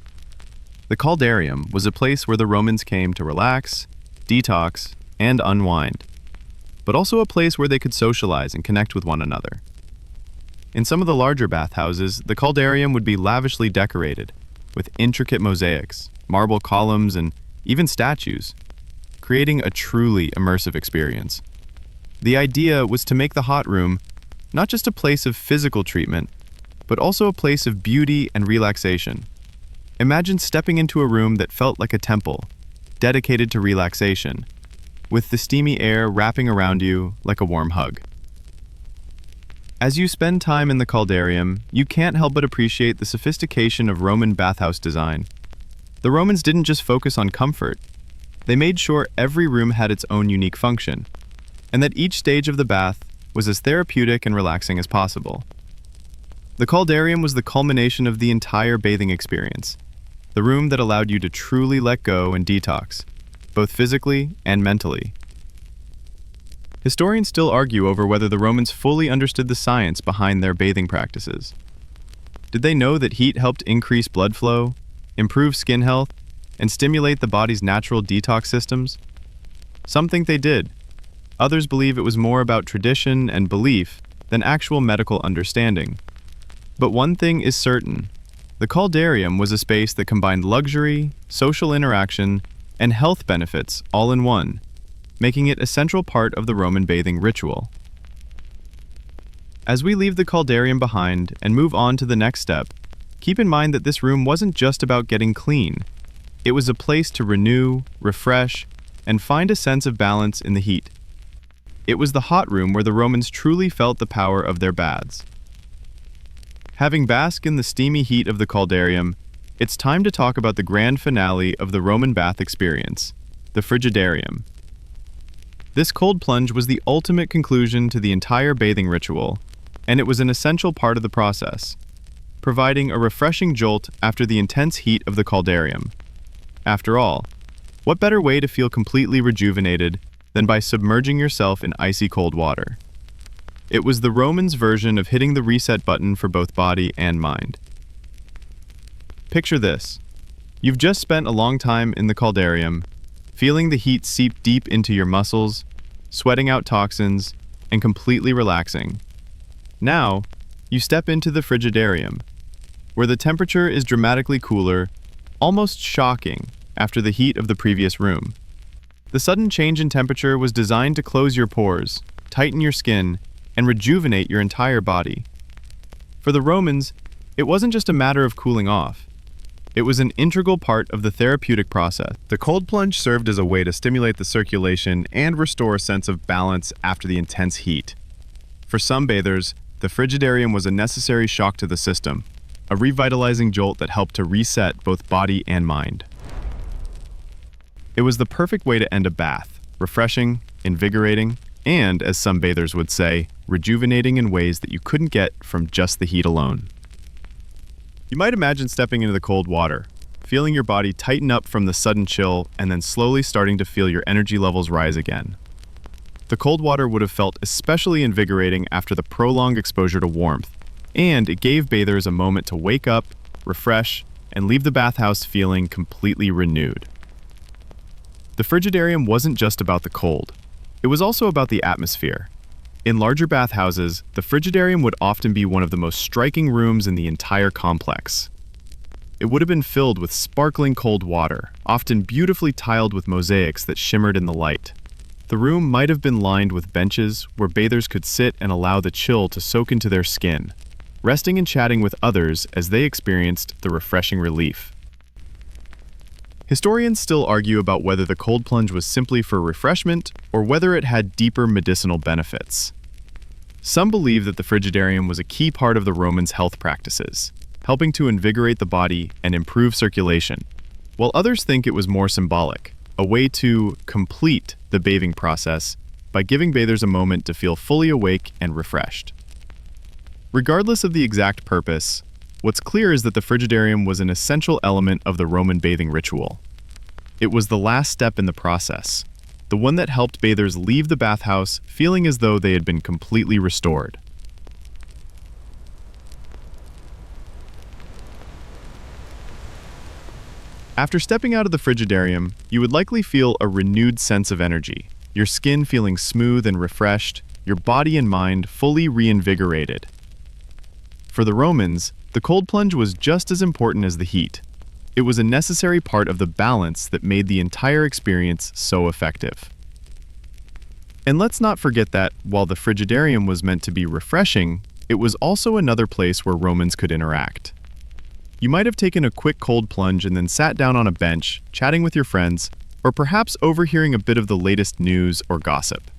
The caldarium was a place where the Romans came to relax, detox, and unwind, but also a place where they could socialize and connect with one another. In some of the larger bathhouses, the caldarium would be lavishly decorated with intricate mosaics, marble columns, and even statues, creating a truly immersive experience. The idea was to make the hot room not just a place of physical treatment, but also a place of beauty and relaxation. Imagine stepping into a room that felt like a temple, dedicated to relaxation, with the steamy air wrapping around you like a warm hug. As you spend time in the caldarium, you can't help but appreciate the sophistication of Roman bathhouse design. The Romans didn't just focus on comfort. They made sure every room had its own unique function, and that each stage of the bath was as therapeutic and relaxing as possible. The caldarium was the culmination of the entire bathing experience, the room that allowed you to truly let go and detox, both physically and mentally. Historians still argue over whether the Romans fully understood the science behind their bathing practices. Did they know that heat helped increase blood flow, improve skin health, and stimulate the body's natural detox systems? Some think they did. Others believe it was more about tradition and belief than actual medical understanding. But one thing is certain: the caldarium was a space that combined luxury, social interaction, and health benefits all in one, making it a central part of the Roman bathing ritual. As we leave the caldarium behind and move on to the next step, keep in mind that this room wasn't just about getting clean. It was a place to renew, refresh, and find a sense of balance in the heat. It was the hot room where the Romans truly felt the power of their baths. Having basked in the steamy heat of the caldarium, it's time to talk about the grand finale of the Roman bath experience, the frigidarium. This cold plunge was the ultimate conclusion to the entire bathing ritual, and it was an essential part of the process, providing a refreshing jolt after the intense heat of the caldarium. After all, What better way to feel completely rejuvenated than by submerging yourself in icy cold water? It was the Romans' version of hitting the reset button for both body and mind. Picture this. You've just spent a long time in the caldarium, feeling the heat seep deep into your muscles, sweating out toxins, and completely relaxing. Now, you step into the frigidarium, where the temperature is dramatically cooler, almost shocking after the heat of the previous room. The sudden change in temperature was designed to close your pores, tighten your skin, and rejuvenate your entire body. For the Romans, it wasn't just a matter of cooling off. It was an integral part of the therapeutic process. The cold plunge served as a way to stimulate the circulation and restore a sense of balance after the intense heat. For some bathers, the frigidarium was a necessary shock to the system, a revitalizing jolt that helped to reset both body and mind. It was the perfect way to end a bath, refreshing, invigorating, and, as some bathers would say, rejuvenating in ways that you couldn't get from just the heat alone. You might imagine stepping into the cold water, feeling your body tighten up from the sudden chill, and then slowly starting to feel your energy levels rise again. The cold water would have felt especially invigorating after the prolonged exposure to warmth, and it gave bathers a moment to wake up, refresh, and leave the bathhouse feeling completely renewed. The frigidarium wasn't just about the cold. It was also about the atmosphere. In larger bathhouses, the frigidarium would often be one of the most striking rooms in the entire complex. It would have been filled with sparkling cold water, often beautifully tiled with mosaics that shimmered in the light. The room might have been lined with benches where bathers could sit and allow the chill to soak into their skin, resting and chatting with others as they experienced the refreshing relief. Historians still argue about whether the cold plunge was simply for refreshment or whether it had deeper medicinal benefits. Some believe that the frigidarium was a key part of the Romans' health practices, helping to invigorate the body and improve circulation, while others think it was more symbolic, a way to complete the bathing process by giving bathers a moment to feel fully awake and refreshed. Regardless of the exact purpose, what's clear is that the frigidarium was an essential element of the Roman bathing ritual. It was the last step in the process, the one that helped bathers leave the bathhouse feeling as though they had been completely restored. After stepping out of the frigidarium, you would likely feel a renewed sense of energy, your skin feeling smooth and refreshed, your body and mind fully reinvigorated. For the Romans, the cold plunge was just as important as the heat. It was a necessary part of the balance that made the entire experience so effective. And let's not forget that, while the frigidarium was meant to be refreshing, it was also another place where Romans could interact. You might have taken a quick cold plunge and then sat down on a bench, chatting with your friends, or perhaps overhearing a bit of the latest news or gossip.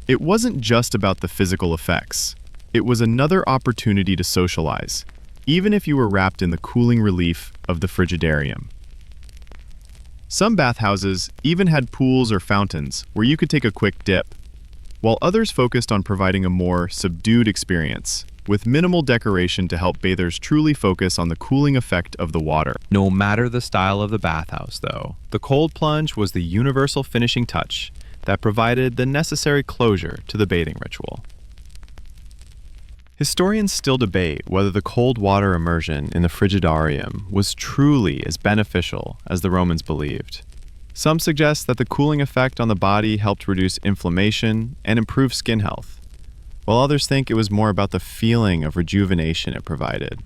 It wasn't just about the physical effects. It was another opportunity to socialize, even if you were wrapped in the cooling relief of the frigidarium. Some bathhouses even had pools or fountains where you could take a quick dip, while others focused on providing a more subdued experience, with minimal decoration to help bathers truly focus on the cooling effect of the water. No matter the style of the bathhouse, though, the cold plunge was the universal finishing touch that provided the necessary closure to the bathing ritual. Historians still debate whether the cold water immersion in the frigidarium was truly as beneficial as the Romans believed. Some suggest that the cooling effect on the body helped reduce inflammation and improve skin health, while others think it was more about the feeling of rejuvenation it provided.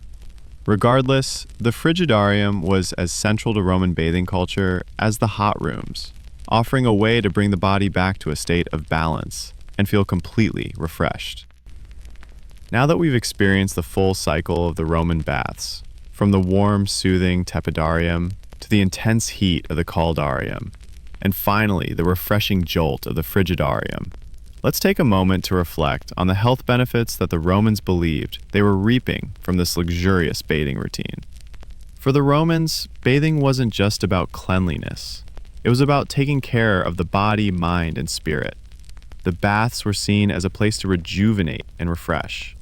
Regardless, the frigidarium was as central to Roman bathing culture as the hot rooms, offering a way to bring the body back to a state of balance and feel completely refreshed. Now that we've experienced the full cycle of the Roman baths, from the warm, soothing tepidarium to the intense heat of the caldarium, and finally the refreshing jolt of the frigidarium, let's take a moment to reflect on the health benefits that the Romans believed they were reaping from this luxurious bathing routine. For the Romans, bathing wasn't just about cleanliness. It was about taking care of the body, mind, and spirit. The baths were seen as a place to rejuvenate and refresh,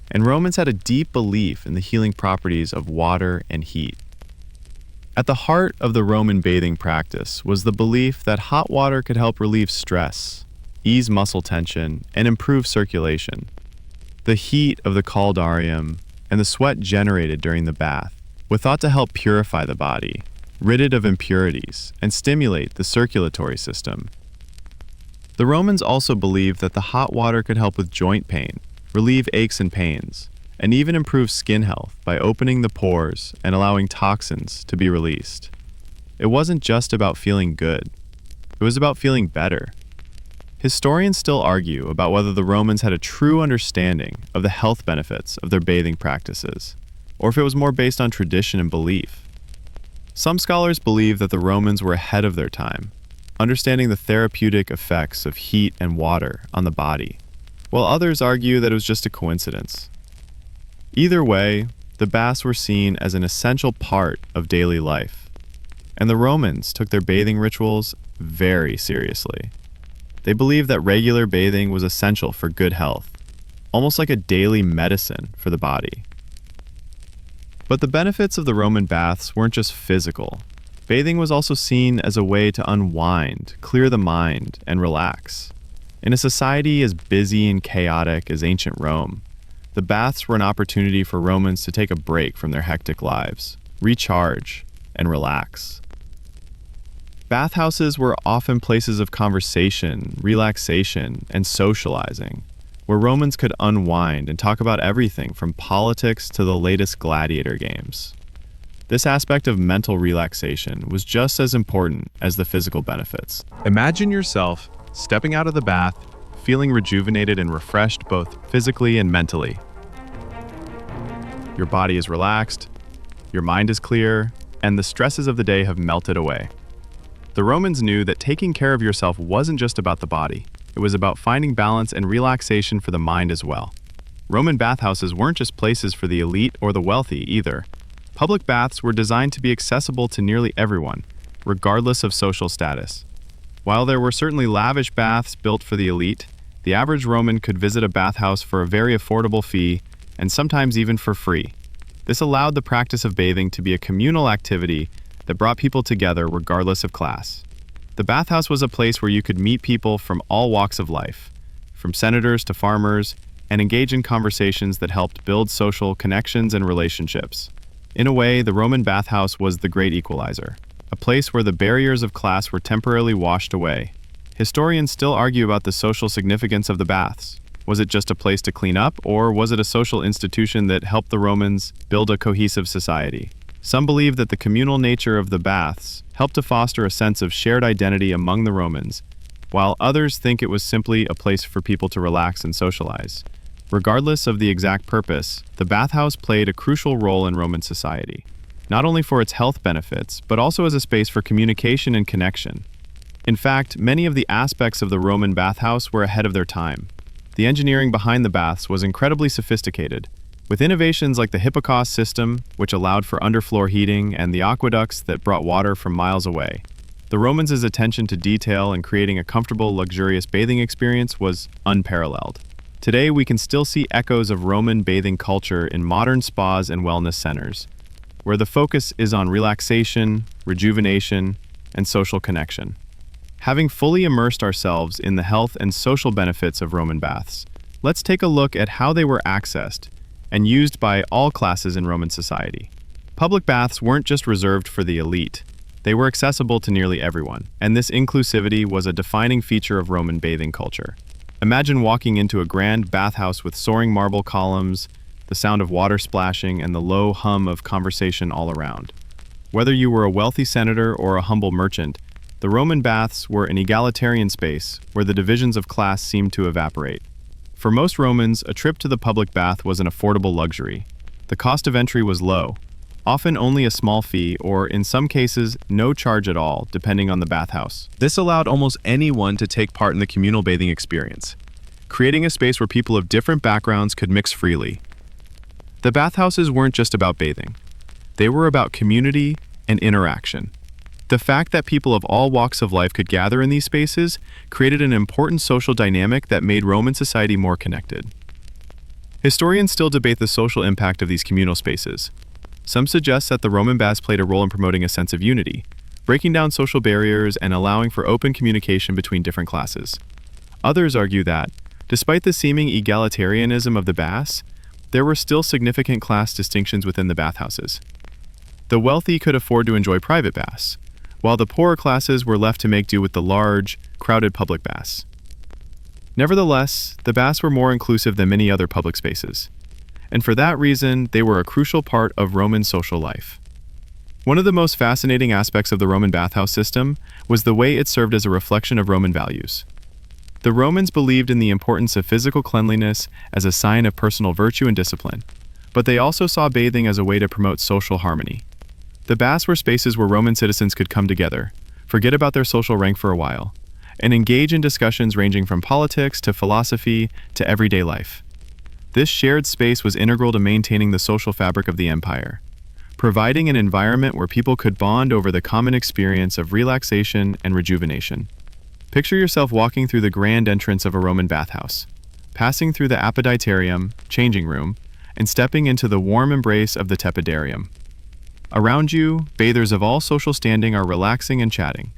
and Romans had a deep belief in the healing properties of water and heat. At the heart of the Roman bathing practice was the belief that hot water could help relieve stress, ease muscle tension, and improve circulation. The heat of the caldarium and the sweat generated during the bath were thought to help purify the body, rid it of impurities, and stimulate the circulatory system. The Romans also believed that the hot water could help with joint pain, relieve aches and pains, and even improve skin health by opening the pores and allowing toxins to be released. It wasn't just about feeling good, it was about feeling better. Historians still argue about whether the Romans had a true understanding of the health benefits of their bathing practices, or if it was more based on tradition and belief. Some scholars believe that the Romans were ahead of their time, understanding the therapeutic effects of heat and water on the body, while others argue that it was just a coincidence. Either way, the baths were seen as an essential part of daily life, and the Romans took their bathing rituals very seriously. They believed that regular bathing was essential for good health, almost like a daily medicine for the body. But the benefits of the Roman baths weren't just physical. Bathing was also seen as a way to unwind, clear the mind, and relax. In a society as busy and chaotic as ancient Rome, the baths were an opportunity for Romans to take a break from their hectic lives, recharge, and relax. Bathhouses were often places of conversation, relaxation, and socializing, where Romans could unwind and talk about everything from politics to the latest gladiator games. This aspect of mental relaxation was just as important as the physical benefits. Imagine yourself stepping out of the bath, feeling rejuvenated and refreshed both physically and mentally. Your body is relaxed, your mind is clear, and the stresses of the day have melted away. The Romans knew that taking care of yourself wasn't just about the body. It was about finding balance and relaxation for the mind as well. Roman bathhouses weren't just places for the elite or the wealthy either. Public baths were designed to be accessible to nearly everyone, regardless of social status. While there were certainly lavish baths built for the elite, the average Roman could visit a bathhouse for a very affordable fee, and sometimes even for free. This allowed the practice of bathing to be a communal activity that brought people together regardless of class. The bathhouse was a place where you could meet people from all walks of life, from senators to farmers, and engage in conversations that helped build social connections and relationships. In a way, the Roman bathhouse was the great equalizer, a place where the barriers of class were temporarily washed away. Historians still argue about the social significance of the baths. Was it just a place to clean up, or was it a social institution that helped the Romans build a cohesive society? Some believe that the communal nature of the baths helped to foster a sense of shared identity among the Romans, while others think it was simply a place for people to relax and socialize. Regardless of the exact purpose, the bathhouse played a crucial role in Roman society, not only for its health benefits, but also as a space for communication and connection. In fact, many of the aspects of the Roman bathhouse were ahead of their time. The engineering behind the baths was incredibly sophisticated, with innovations like the Hippocos system, which allowed for underfloor heating, and the aqueducts that brought water from miles away. The Romans' attention to detail and creating a comfortable, luxurious bathing experience was unparalleled. Today, we can still see echoes of Roman bathing culture in modern spas and wellness centers, where the focus is on relaxation, rejuvenation, and social connection. Having fully immersed ourselves in the health and social benefits of Roman baths, let's take a look at how they were accessed and used by all classes in Roman society. Public baths weren't just reserved for the elite. They were accessible to nearly everyone, and this inclusivity was a defining feature of Roman bathing culture. Imagine walking into a grand bathhouse with soaring marble columns, the sound of water splashing, and the low hum of conversation all around. Whether you were a wealthy senator or a humble merchant, the Roman baths were an egalitarian space where the divisions of class seemed to evaporate. For most Romans, a trip to the public bath was an affordable luxury. The cost of entry was low, often only a small fee, or in some cases, no charge at all, depending on the bathhouse. This allowed almost anyone to take part in the communal bathing experience, creating a space where people of different backgrounds could mix freely. The bathhouses weren't just about bathing. They were about community and interaction. The fact that people of all walks of life could gather in these spaces created an important social dynamic that made Roman society more connected. Historians still debate the social impact of these communal spaces. Some suggest that the Roman baths played a role in promoting a sense of unity, breaking down social barriers and allowing for open communication between different classes. Others argue that, despite the seeming egalitarianism of the baths, there were still significant class distinctions within the bathhouses. The wealthy could afford to enjoy private baths, while the poorer classes were left to make do with the large, crowded public baths. Nevertheless, the baths were more inclusive than many other public spaces, and for that reason, they were a crucial part of Roman social life. One of the most fascinating aspects of the Roman bathhouse system was the way it served as a reflection of Roman values. The Romans believed in the importance of physical cleanliness as a sign of personal virtue and discipline, but they also saw bathing as a way to promote social harmony. The baths were spaces where Roman citizens could come together, forget about their social rank for a while, and engage in discussions ranging from politics to philosophy to everyday life. This shared space was integral to maintaining the social fabric of the empire, providing an environment where people could bond over the common experience of relaxation and rejuvenation. Picture yourself walking through the grand entrance of a Roman bathhouse, passing through the apoditarium, changing room, and stepping into the warm embrace of the tepidarium. Around you, bathers of all social standing are relaxing and chatting.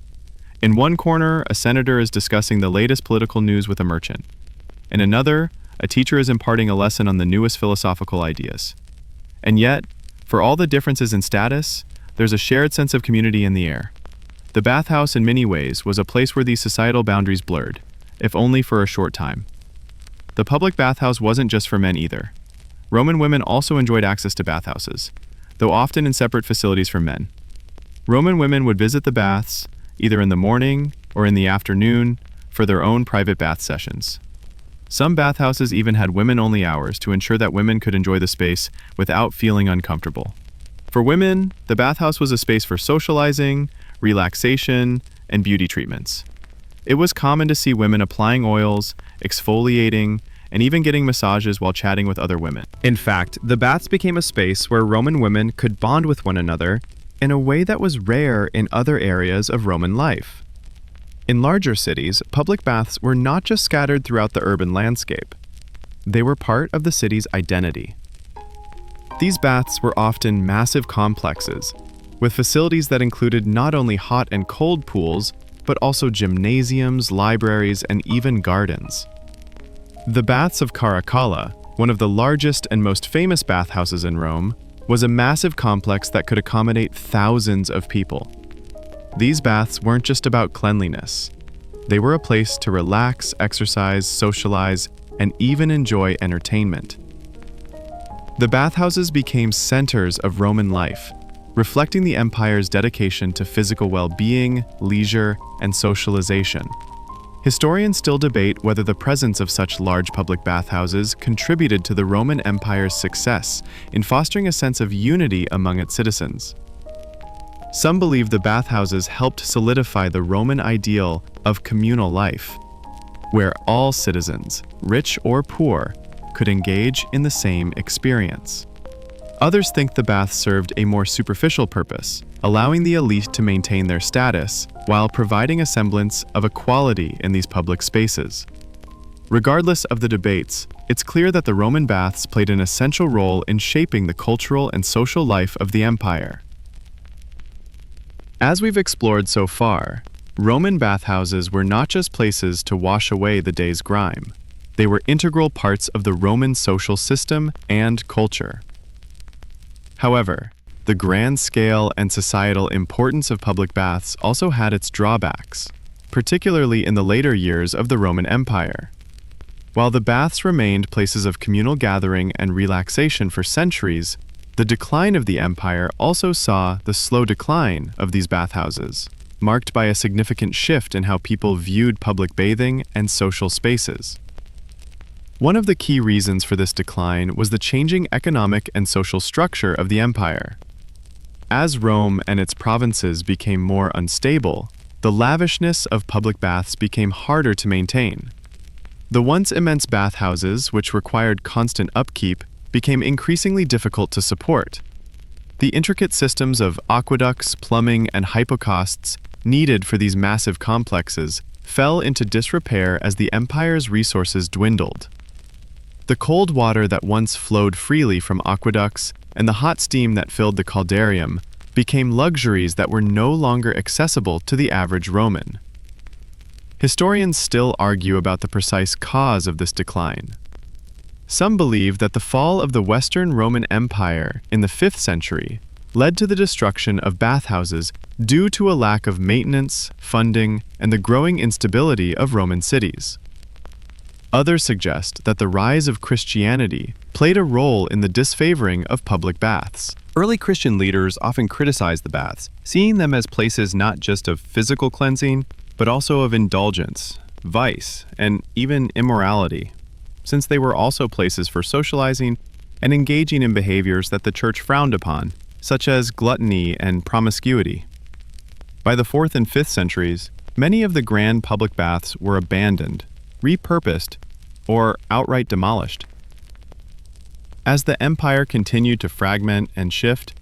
In one corner, a senator is discussing the latest political news with a merchant. In another, a teacher is imparting a lesson on the newest philosophical ideas. And yet, for all the differences in status, there's a shared sense of community in the air. The bathhouse, in many ways, was a place where these societal boundaries blurred, if only for a short time. The public bathhouse wasn't just for men either. Roman women also enjoyed access to bathhouses, though often in separate facilities from men. Roman women would visit the baths, either in the morning or in the afternoon, for their own private bath sessions. Some bathhouses even had women-only hours to ensure that women could enjoy the space without feeling uncomfortable. For women, the bathhouse was a space for socializing, relaxation, and beauty treatments. It was common to see women applying oils, exfoliating, and even getting massages while chatting with other women. In fact, the baths became a space where Roman women could bond with one another in a way that was rare in other areas of Roman life. In larger cities, public baths were not just scattered throughout the urban landscape. They were part of the city's identity. These baths were often massive complexes, with facilities that included not only hot and cold pools, but also gymnasiums, libraries, and even gardens. The Baths of Caracalla, one of the largest and most famous bathhouses in Rome, was a massive complex that could accommodate thousands of people. These baths weren't just about cleanliness. They were a place to relax, exercise, socialize, and even enjoy entertainment. The bathhouses became centers of Roman life, reflecting the empire's dedication to physical well-being, leisure, and socialization. Historians still debate whether the presence of such large public bathhouses contributed to the Roman Empire's success in fostering a sense of unity among its citizens. Some believe the bathhouses helped solidify the Roman ideal of communal life, where all citizens, rich or poor, could engage in the same experience. Others think the baths served a more superficial purpose, allowing the elite to maintain their status while providing a semblance of equality in these public spaces. Regardless of the debates, it's clear that the Roman baths played an essential role in shaping the cultural and social life of the empire. As we've explored so far, Roman bathhouses were not just places to wash away the day's grime. They were integral parts of the Roman social system and culture. However, the grand scale and societal importance of public baths also had its drawbacks, particularly in the later years of the Roman Empire. While the baths remained places of communal gathering and relaxation for centuries, the decline of the empire also saw the slow decline of these bathhouses, marked by a significant shift in how people viewed public bathing and social spaces. One of the key reasons for this decline was the changing economic and social structure of the empire. As Rome and its provinces became more unstable, the lavishness of public baths became harder to maintain. The once immense bathhouses, which required constant upkeep, became increasingly difficult to support. The intricate systems of aqueducts, plumbing, and hypocausts needed for these massive complexes fell into disrepair as the empire's resources dwindled. The cold water that once flowed freely from aqueducts and the hot steam that filled the caldarium became luxuries that were no longer accessible to the average Roman. Historians still argue about the precise cause of this decline. Some believe that the fall of the Western Roman Empire in the 5th century led to the destruction of bathhouses due to a lack of maintenance, funding, and the growing instability of Roman cities. Others suggest that the rise of Christianity played a role in the disfavoring of public baths. Early Christian leaders often criticized the baths, seeing them as places not just of physical cleansing, but also of indulgence, vice, and even immorality, since they were also places for socializing and engaging in behaviors that the church frowned upon, such as gluttony and promiscuity. By the 4th and 5th centuries, many of the grand public baths were abandoned, repurposed, or outright demolished. As the empire continued to fragment and shift,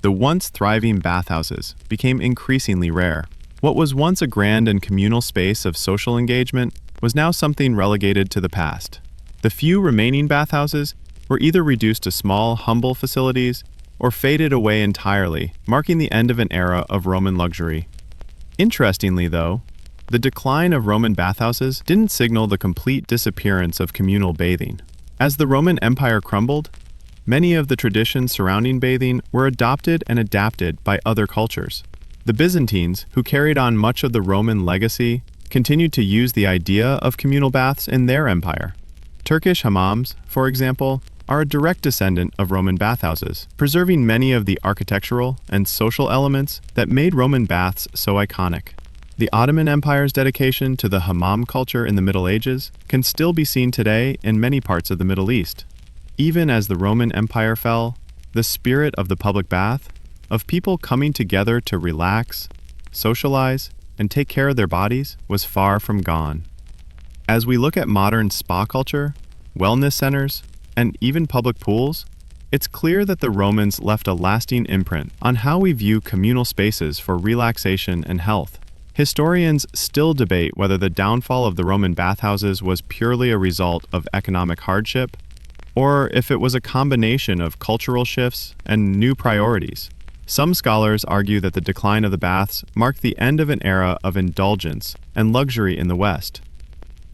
the once thriving bathhouses became increasingly rare. What was once a grand and communal space of social engagement was now something relegated to the past. The few remaining bathhouses were either reduced to small, humble facilities or faded away entirely, marking the end of an era of Roman luxury. Interestingly, though, the decline of Roman bathhouses didn't signal the complete disappearance of communal bathing. As the Roman Empire crumbled, many of the traditions surrounding bathing were adopted and adapted by other cultures. The Byzantines, who carried on much of the Roman legacy, continued to use the idea of communal baths in their empire. Turkish hammams, for example, are a direct descendant of Roman bathhouses, preserving many of the architectural and social elements that made Roman baths so iconic. The Ottoman Empire's dedication to the hammam culture in the Middle Ages can still be seen today in many parts of the Middle East. Even as the Roman Empire fell, the spirit of the public bath, of people coming together to relax, socialize, and take care of their bodies, was far from gone. As we look at modern spa culture, wellness centers, and even public pools, it's clear that the Romans left a lasting imprint on how we view communal spaces for relaxation and health. Historians still debate whether the downfall of the Roman bathhouses was purely a result of economic hardship, or if it was a combination of cultural shifts and new priorities. Some scholars argue that the decline of the baths marked the end of an era of indulgence and luxury in the West,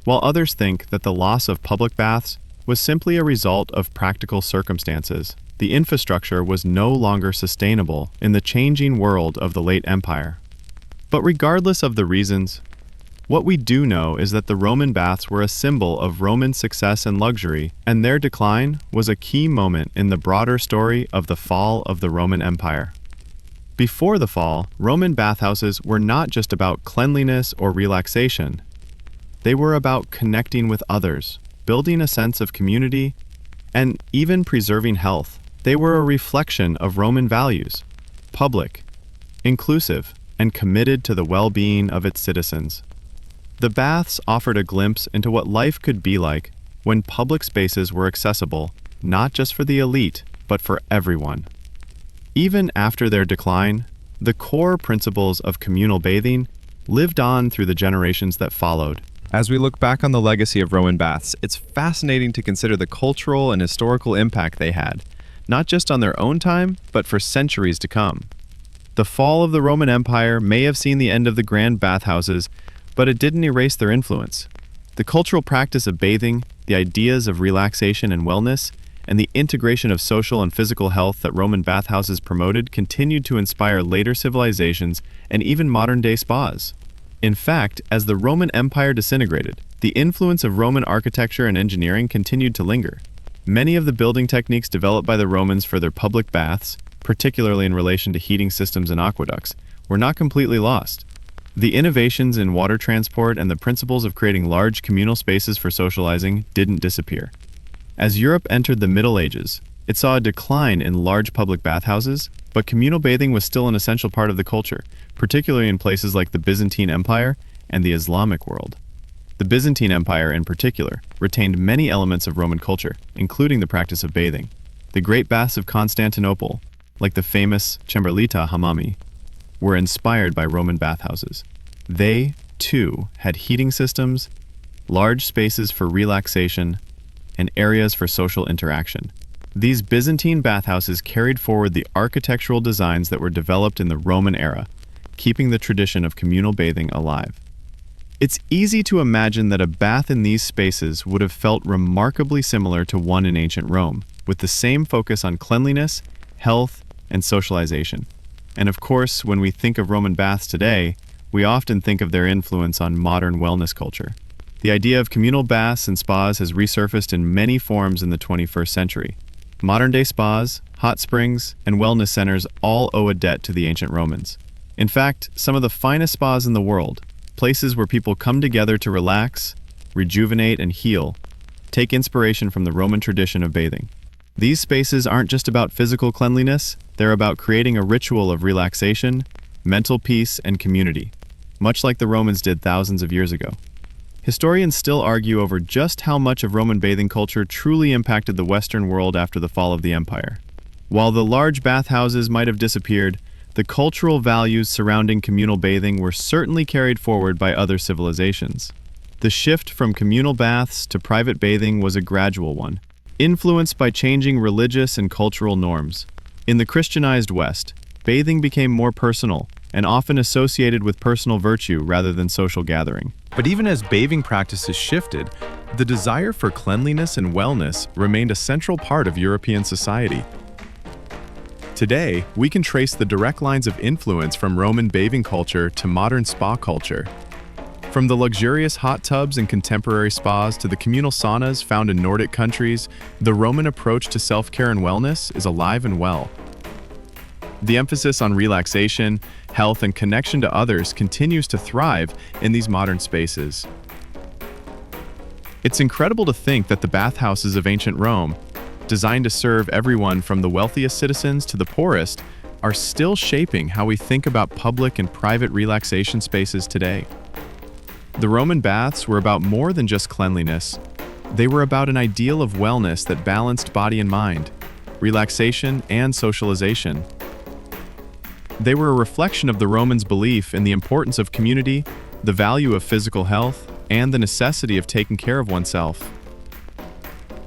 while others think that the loss of public baths was simply a result of practical circumstances. The infrastructure was no longer sustainable in the changing world of the late empire. But regardless of the reasons, what we do know is that the Roman baths were a symbol of Roman success and luxury, and their decline was a key moment in the broader story of the fall of the Roman Empire. Before the fall, Roman bathhouses were not just about cleanliness or relaxation. They were about connecting with others, building a sense of community, and even preserving health. They were a reflection of Roman values: public, inclusive, and committed to the well-being of its citizens. The baths offered a glimpse into what life could be like when public spaces were accessible, not just for the elite, but for everyone. Even after their decline, the core principles of communal bathing lived on through the generations that followed. As we look back on the legacy of Roman baths, it's fascinating to consider the cultural and historical impact they had, not just on their own time, but for centuries to come. The fall of the Roman Empire may have seen the end of the grand bathhouses, but it didn't erase their influence. The cultural practice of bathing, the ideas of relaxation and wellness, and the integration of social and physical health that Roman bathhouses promoted continued to inspire later civilizations and even modern-day spas. In fact, as the Roman Empire disintegrated, the influence of Roman architecture and engineering continued to linger. Many of the building techniques developed by the Romans for their public baths, particularly in relation to heating systems and aqueducts, were not completely lost. The innovations in water transport and the principles of creating large communal spaces for socializing didn't disappear. As Europe entered the Middle Ages, it saw a decline in large public bathhouses, but communal bathing was still an essential part of the culture, particularly in places like the Byzantine Empire and the Islamic world. The Byzantine Empire, in particular, retained many elements of Roman culture, including the practice of bathing. The great baths of Constantinople, like the famous Chamberlain hammami, were inspired by Roman bathhouses. They, too, had heating systems, large spaces for relaxation, and areas for social interaction. These Byzantine bathhouses carried forward the architectural designs that were developed in the Roman era, keeping the tradition of communal bathing alive. It's easy to imagine that a bath in these spaces would have felt remarkably similar to one in ancient Rome, with the same focus on cleanliness, health, and socialization. And of course, when we think of Roman baths today, we often think of their influence on modern wellness culture. The idea of communal baths and spas has resurfaced in many forms in the 21st century. Modern-day spas, hot springs, and wellness centers all owe a debt to the ancient Romans. In fact, some of the finest spas in the world, places where people come together to relax, rejuvenate, and heal, take inspiration from the Roman tradition of bathing. These spaces aren't just about physical cleanliness, they're about creating a ritual of relaxation, mental peace, and community, much like the Romans did thousands of years ago. Historians still argue over just how much of Roman bathing culture truly impacted the Western world after the fall of the empire. While the large bathhouses might have disappeared, the cultural values surrounding communal bathing were certainly carried forward by other civilizations. The shift from communal baths to private bathing was a gradual one, influenced by changing religious and cultural norms. In the Christianized West, bathing became more personal and often associated with personal virtue rather than social gathering. But even as bathing practices shifted, the desire for cleanliness and wellness remained a central part of European society. Today, we can trace the direct lines of influence from Roman bathing culture to modern spa culture. From the luxurious hot tubs in contemporary spas to the communal saunas found in Nordic countries, the Roman approach to self-care and wellness is alive and well. The emphasis on relaxation, health, and connection to others continues to thrive in these modern spaces. It's incredible to think that the bathhouses of ancient Rome, designed to serve everyone from the wealthiest citizens to the poorest, are still shaping how we think about public and private relaxation spaces today. The Roman baths were about more than just cleanliness. They were about an ideal of wellness that balanced body and mind, relaxation and socialization. They were a reflection of the Romans' belief in the importance of community, the value of physical health, and the necessity of taking care of oneself.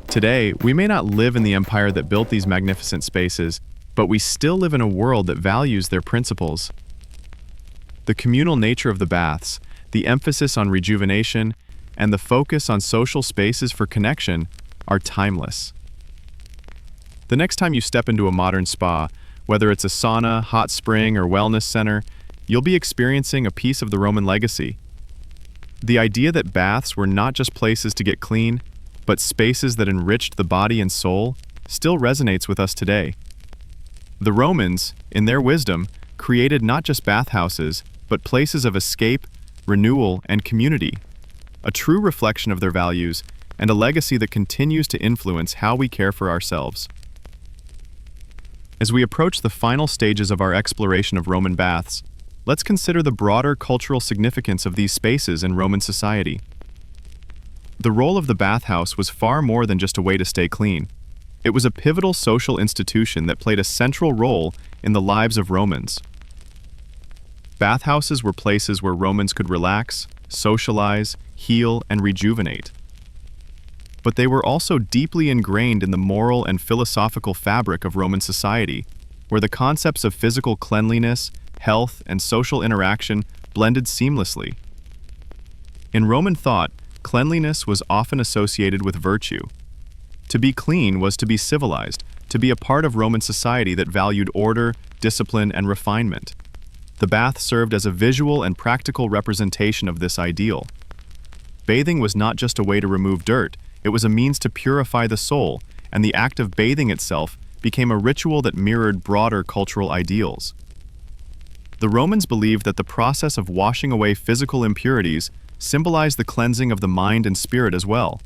Today, we may not live in the empire that built these magnificent spaces, but we still live in a world that values their principles. The communal nature of the baths, the emphasis on rejuvenation, and the focus on social spaces for connection are timeless. The next time you step into a modern spa, whether it's a sauna, hot spring, or wellness center, you'll be experiencing a piece of the Roman legacy. The idea that baths were not just places to get clean, but spaces that enriched the body and soul, still resonates with us today. The Romans, in their wisdom, created not just bathhouses, but places of escape, renewal, and community, a true reflection of their values and a legacy that continues to influence how we care for ourselves. As we approach the final stages of our exploration of Roman baths, let's consider the broader cultural significance of these spaces in Roman society. The role of the bathhouse was far more than just a way to stay clean. It was a pivotal social institution that played a central role in the lives of Romans. Bathhouses were places where Romans could relax, socialize, heal, and rejuvenate. But they were also deeply ingrained in the moral and philosophical fabric of Roman society, where the concepts of physical cleanliness, health, and social interaction blended seamlessly. In Roman thought, cleanliness was often associated with virtue. To be clean was to be civilized, to be a part of Roman society that valued order, discipline, and refinement. The bath served as a visual and practical representation of this ideal. Bathing was not just a way to remove dirt, it was a means to purify the soul, and the act of bathing itself became a ritual that mirrored broader cultural ideals. The Romans believed that the process of washing away physical impurities symbolized the cleansing of the mind and spirit as well.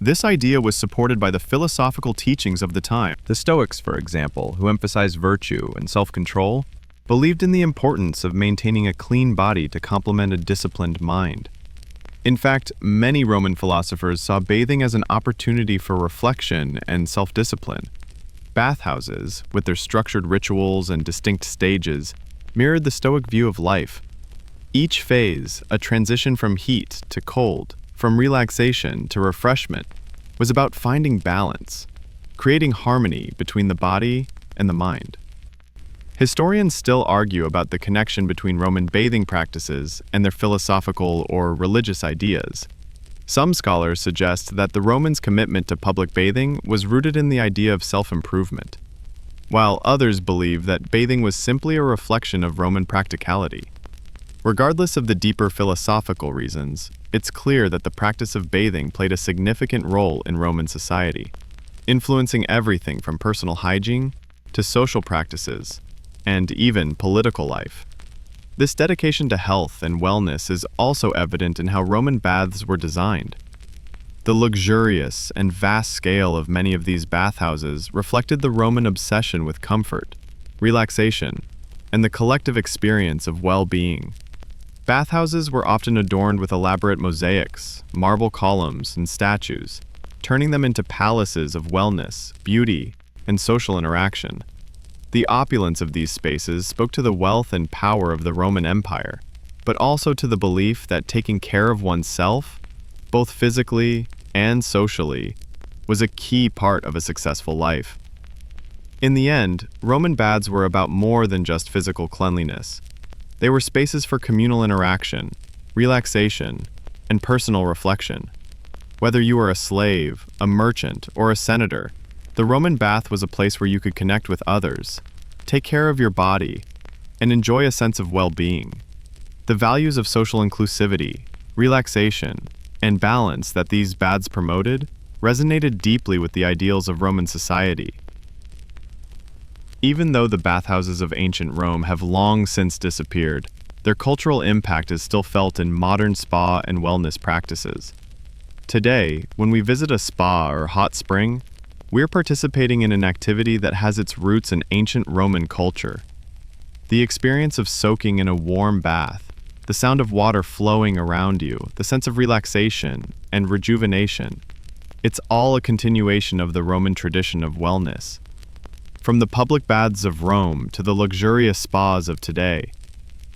This idea was supported by the philosophical teachings of the time. The Stoics, for example, who emphasized virtue and self-control, believed in the importance of maintaining a clean body to complement a disciplined mind. In fact, many Roman philosophers saw bathing as an opportunity for reflection and self-discipline. Bathhouses, with their structured rituals and distinct stages, mirrored the Stoic view of life. Each phase, a transition from heat to cold, from relaxation to refreshment, was about finding balance. creating harmony between the body and the mind. Historians still argue about the connection between Roman bathing practices and their philosophical or religious ideas. Some scholars suggest that the Romans' commitment to public bathing was rooted in the idea of self-improvement, while others believe that bathing was simply a reflection of Roman practicality. Regardless of the deeper philosophical reasons, it's clear that the practice of bathing played a significant role in Roman society, influencing everything from personal hygiene to social practices and even political life. This dedication to health and wellness is also evident in how Roman baths were designed. The luxurious and vast scale of many of these bathhouses reflected the Roman obsession with comfort, relaxation, and the collective experience of well-being. Bathhouses were often adorned with elaborate mosaics, marble columns, and statues, turning them into palaces of wellness, beauty, and social interaction. The opulence of these spaces spoke to the wealth and power of the Roman Empire, but also to the belief that taking care of oneself, both physically and socially, was a key part of a successful life. In the end, Roman baths were about more than just physical cleanliness. They were spaces for communal interaction, relaxation, and personal reflection. Whether you were a slave, a merchant, or a senator, the Roman bath was a place where you could connect with others, take care of your body, and enjoy a sense of well-being. The values of social inclusivity, relaxation, and balance that these baths promoted resonated deeply with the ideals of Roman society. Even though the bathhouses of ancient Rome have long since disappeared, their cultural impact is still felt in modern spa and wellness practices. Today, when we visit a spa or hot spring, we're participating in an activity that has its roots in ancient Roman culture. The experience of soaking in a warm bath, the sound of water flowing around you, the sense of relaxation and rejuvenation, it's all a continuation of the Roman tradition of wellness. From the public baths of Rome to the luxurious spas of today,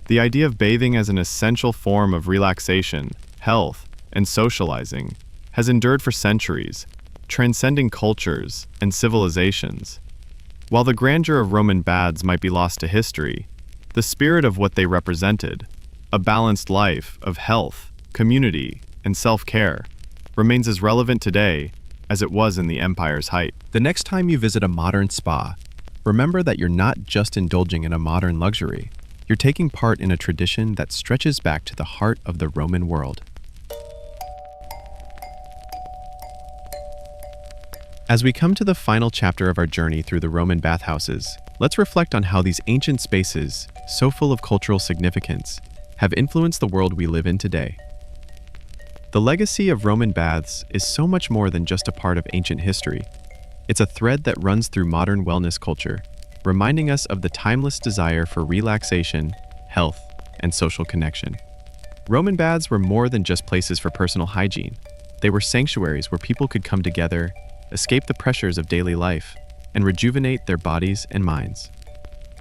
the idea of bathing as an essential form of relaxation, health, and socializing has endured for centuries, transcending cultures and civilizations. While the grandeur of Roman baths might be lost to history, the spirit of what they represented, a balanced life of health, community, and self-care, remains as relevant today as it was in the empire's height. The next time you visit a modern spa, remember that you're not just indulging in a modern luxury. You're taking part in a tradition that stretches back to the heart of the Roman world. As we come to the final chapter of our journey through the Roman bathhouses, let's reflect on how these ancient spaces, so full of cultural significance, have influenced the world we live in today. The legacy of Roman baths is so much more than just a part of ancient history. It's a thread that runs through modern wellness culture, reminding us of the timeless desire for relaxation, health, and social connection. Roman baths were more than just places for personal hygiene. They were sanctuaries where people could come together, escape the pressures of daily life, and rejuvenate their bodies and minds.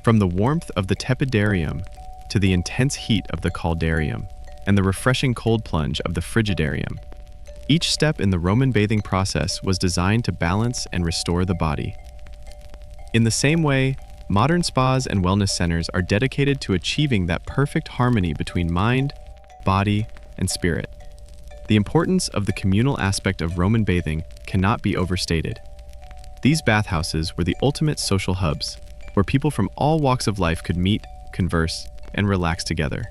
From the warmth of the tepidarium to the intense heat of the caldarium and the refreshing cold plunge of the frigidarium, each step in the Roman bathing process was designed to balance and restore the body. In the same way, modern spas and wellness centers are dedicated to achieving that perfect harmony between mind, body, and spirit. The importance of the communal aspect of Roman bathing cannot be overstated. These bathhouses were the ultimate social hubs, where people from all walks of life could meet, converse, and relax together.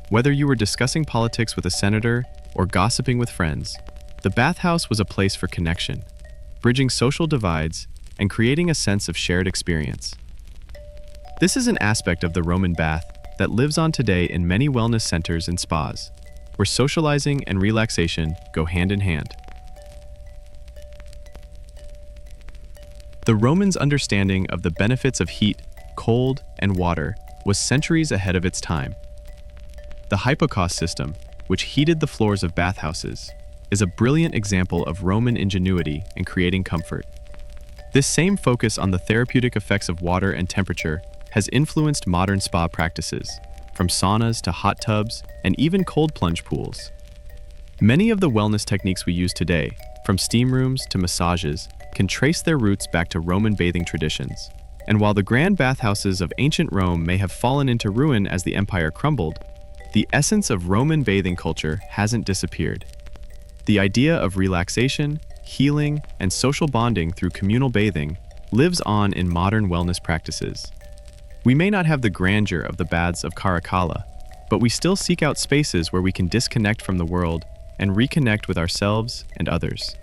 Whether you were discussing politics with a senator or gossiping with friends, the bathhouse was a place for connection, bridging social divides and creating a sense of shared experience. This is an aspect of the Roman bath that lives on today in many wellness centers and spas, where socializing and relaxation go hand in hand. The Romans' understanding of the benefits of heat, cold, and water was centuries ahead of its time. The hypocaust system, which heated the floors of bathhouses, is a brilliant example of Roman ingenuity in creating comfort. This same focus on the therapeutic effects of water and temperature has influenced modern spa practices, from saunas to hot tubs and even cold plunge pools. Many of the wellness techniques we use today, from steam rooms to massages, can trace their roots back to Roman bathing traditions. And while the grand bathhouses of ancient Rome may have fallen into ruin as the empire crumbled, the essence of Roman bathing culture hasn't disappeared. The idea of relaxation, healing, and social bonding through communal bathing lives on in modern wellness practices. We may not have the grandeur of the baths of Caracalla, but we still seek out spaces where we can disconnect from the world and reconnect with ourselves and others.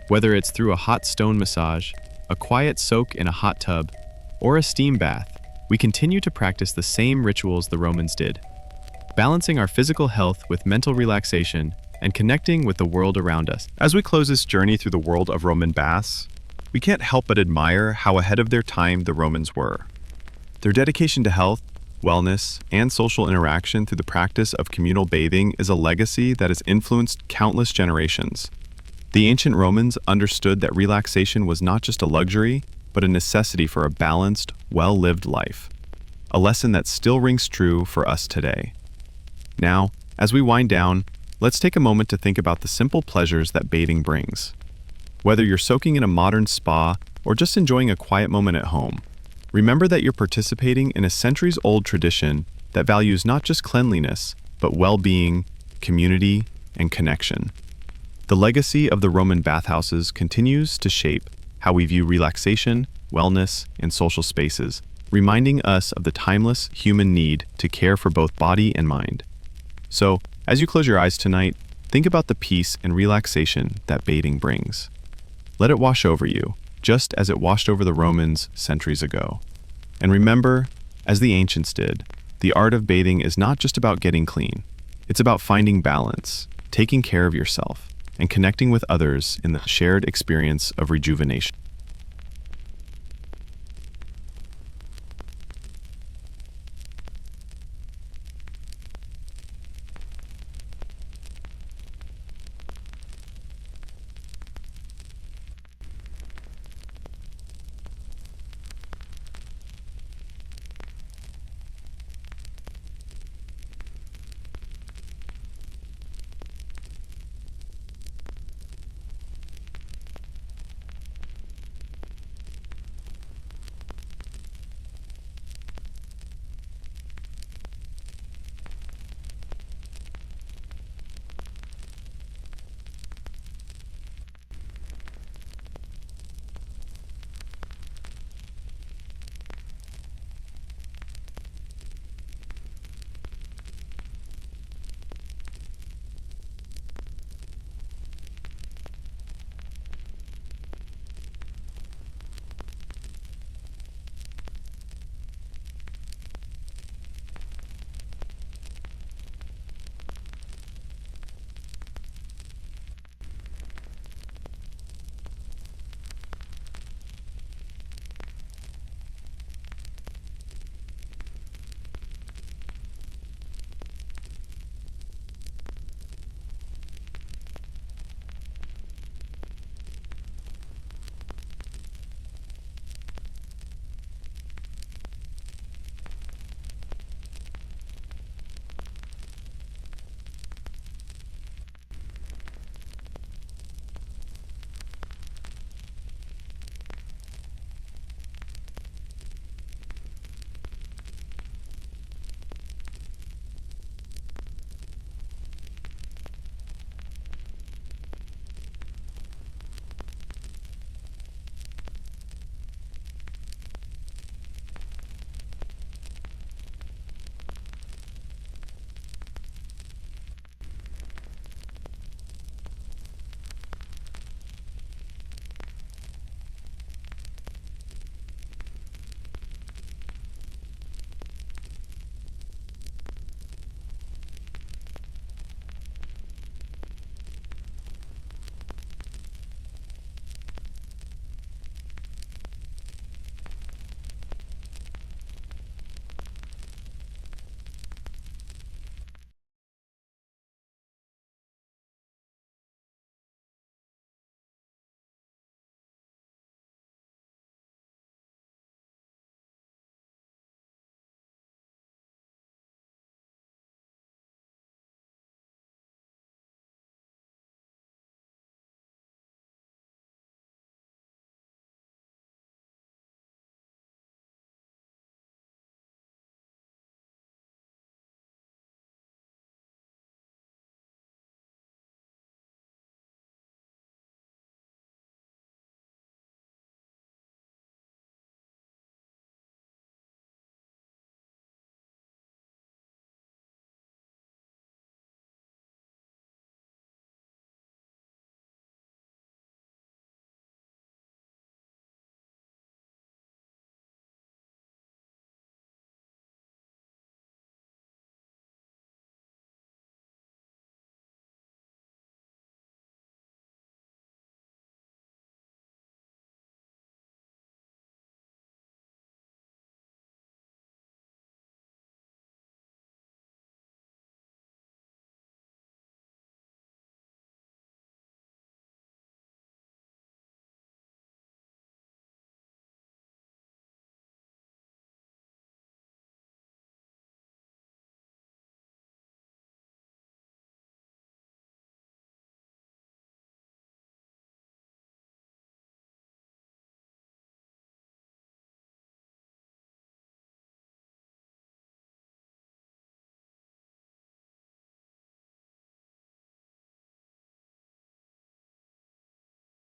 Whether it's through a hot stone massage, a quiet soak in a hot tub, or a steam bath, we continue to practice the same rituals the Romans did, balancing our physical health with mental relaxation and connecting with the world around us. As we close this journey through the world of Roman baths, we can't help but admire how ahead of their time the Romans were. Their dedication to health, wellness, and social interaction through the practice of communal bathing is a legacy that has influenced countless generations. The ancient Romans understood that relaxation was not just a luxury, but a necessity for a balanced, well-lived life. A lesson that still rings true for us today. Now, as we wind down, let's take a moment to think about the simple pleasures that bathing brings. Whether you're soaking in a modern spa or just enjoying a quiet moment at home, remember that you're participating in a centuries-old tradition that values not just cleanliness, but well-being, community, and connection. The legacy of the Roman bathhouses continues to shape how we view relaxation, wellness, and social spaces, reminding us of the timeless human need to care for both body and mind. So, as you close your eyes tonight, think about the peace and relaxation that bathing brings. Let it wash over you, just as it washed over the Romans centuries ago. And remember, as the ancients did, the art of bathing is not just about getting clean. It's about finding balance, taking care of yourself, and connecting with others in the shared experience of rejuvenation.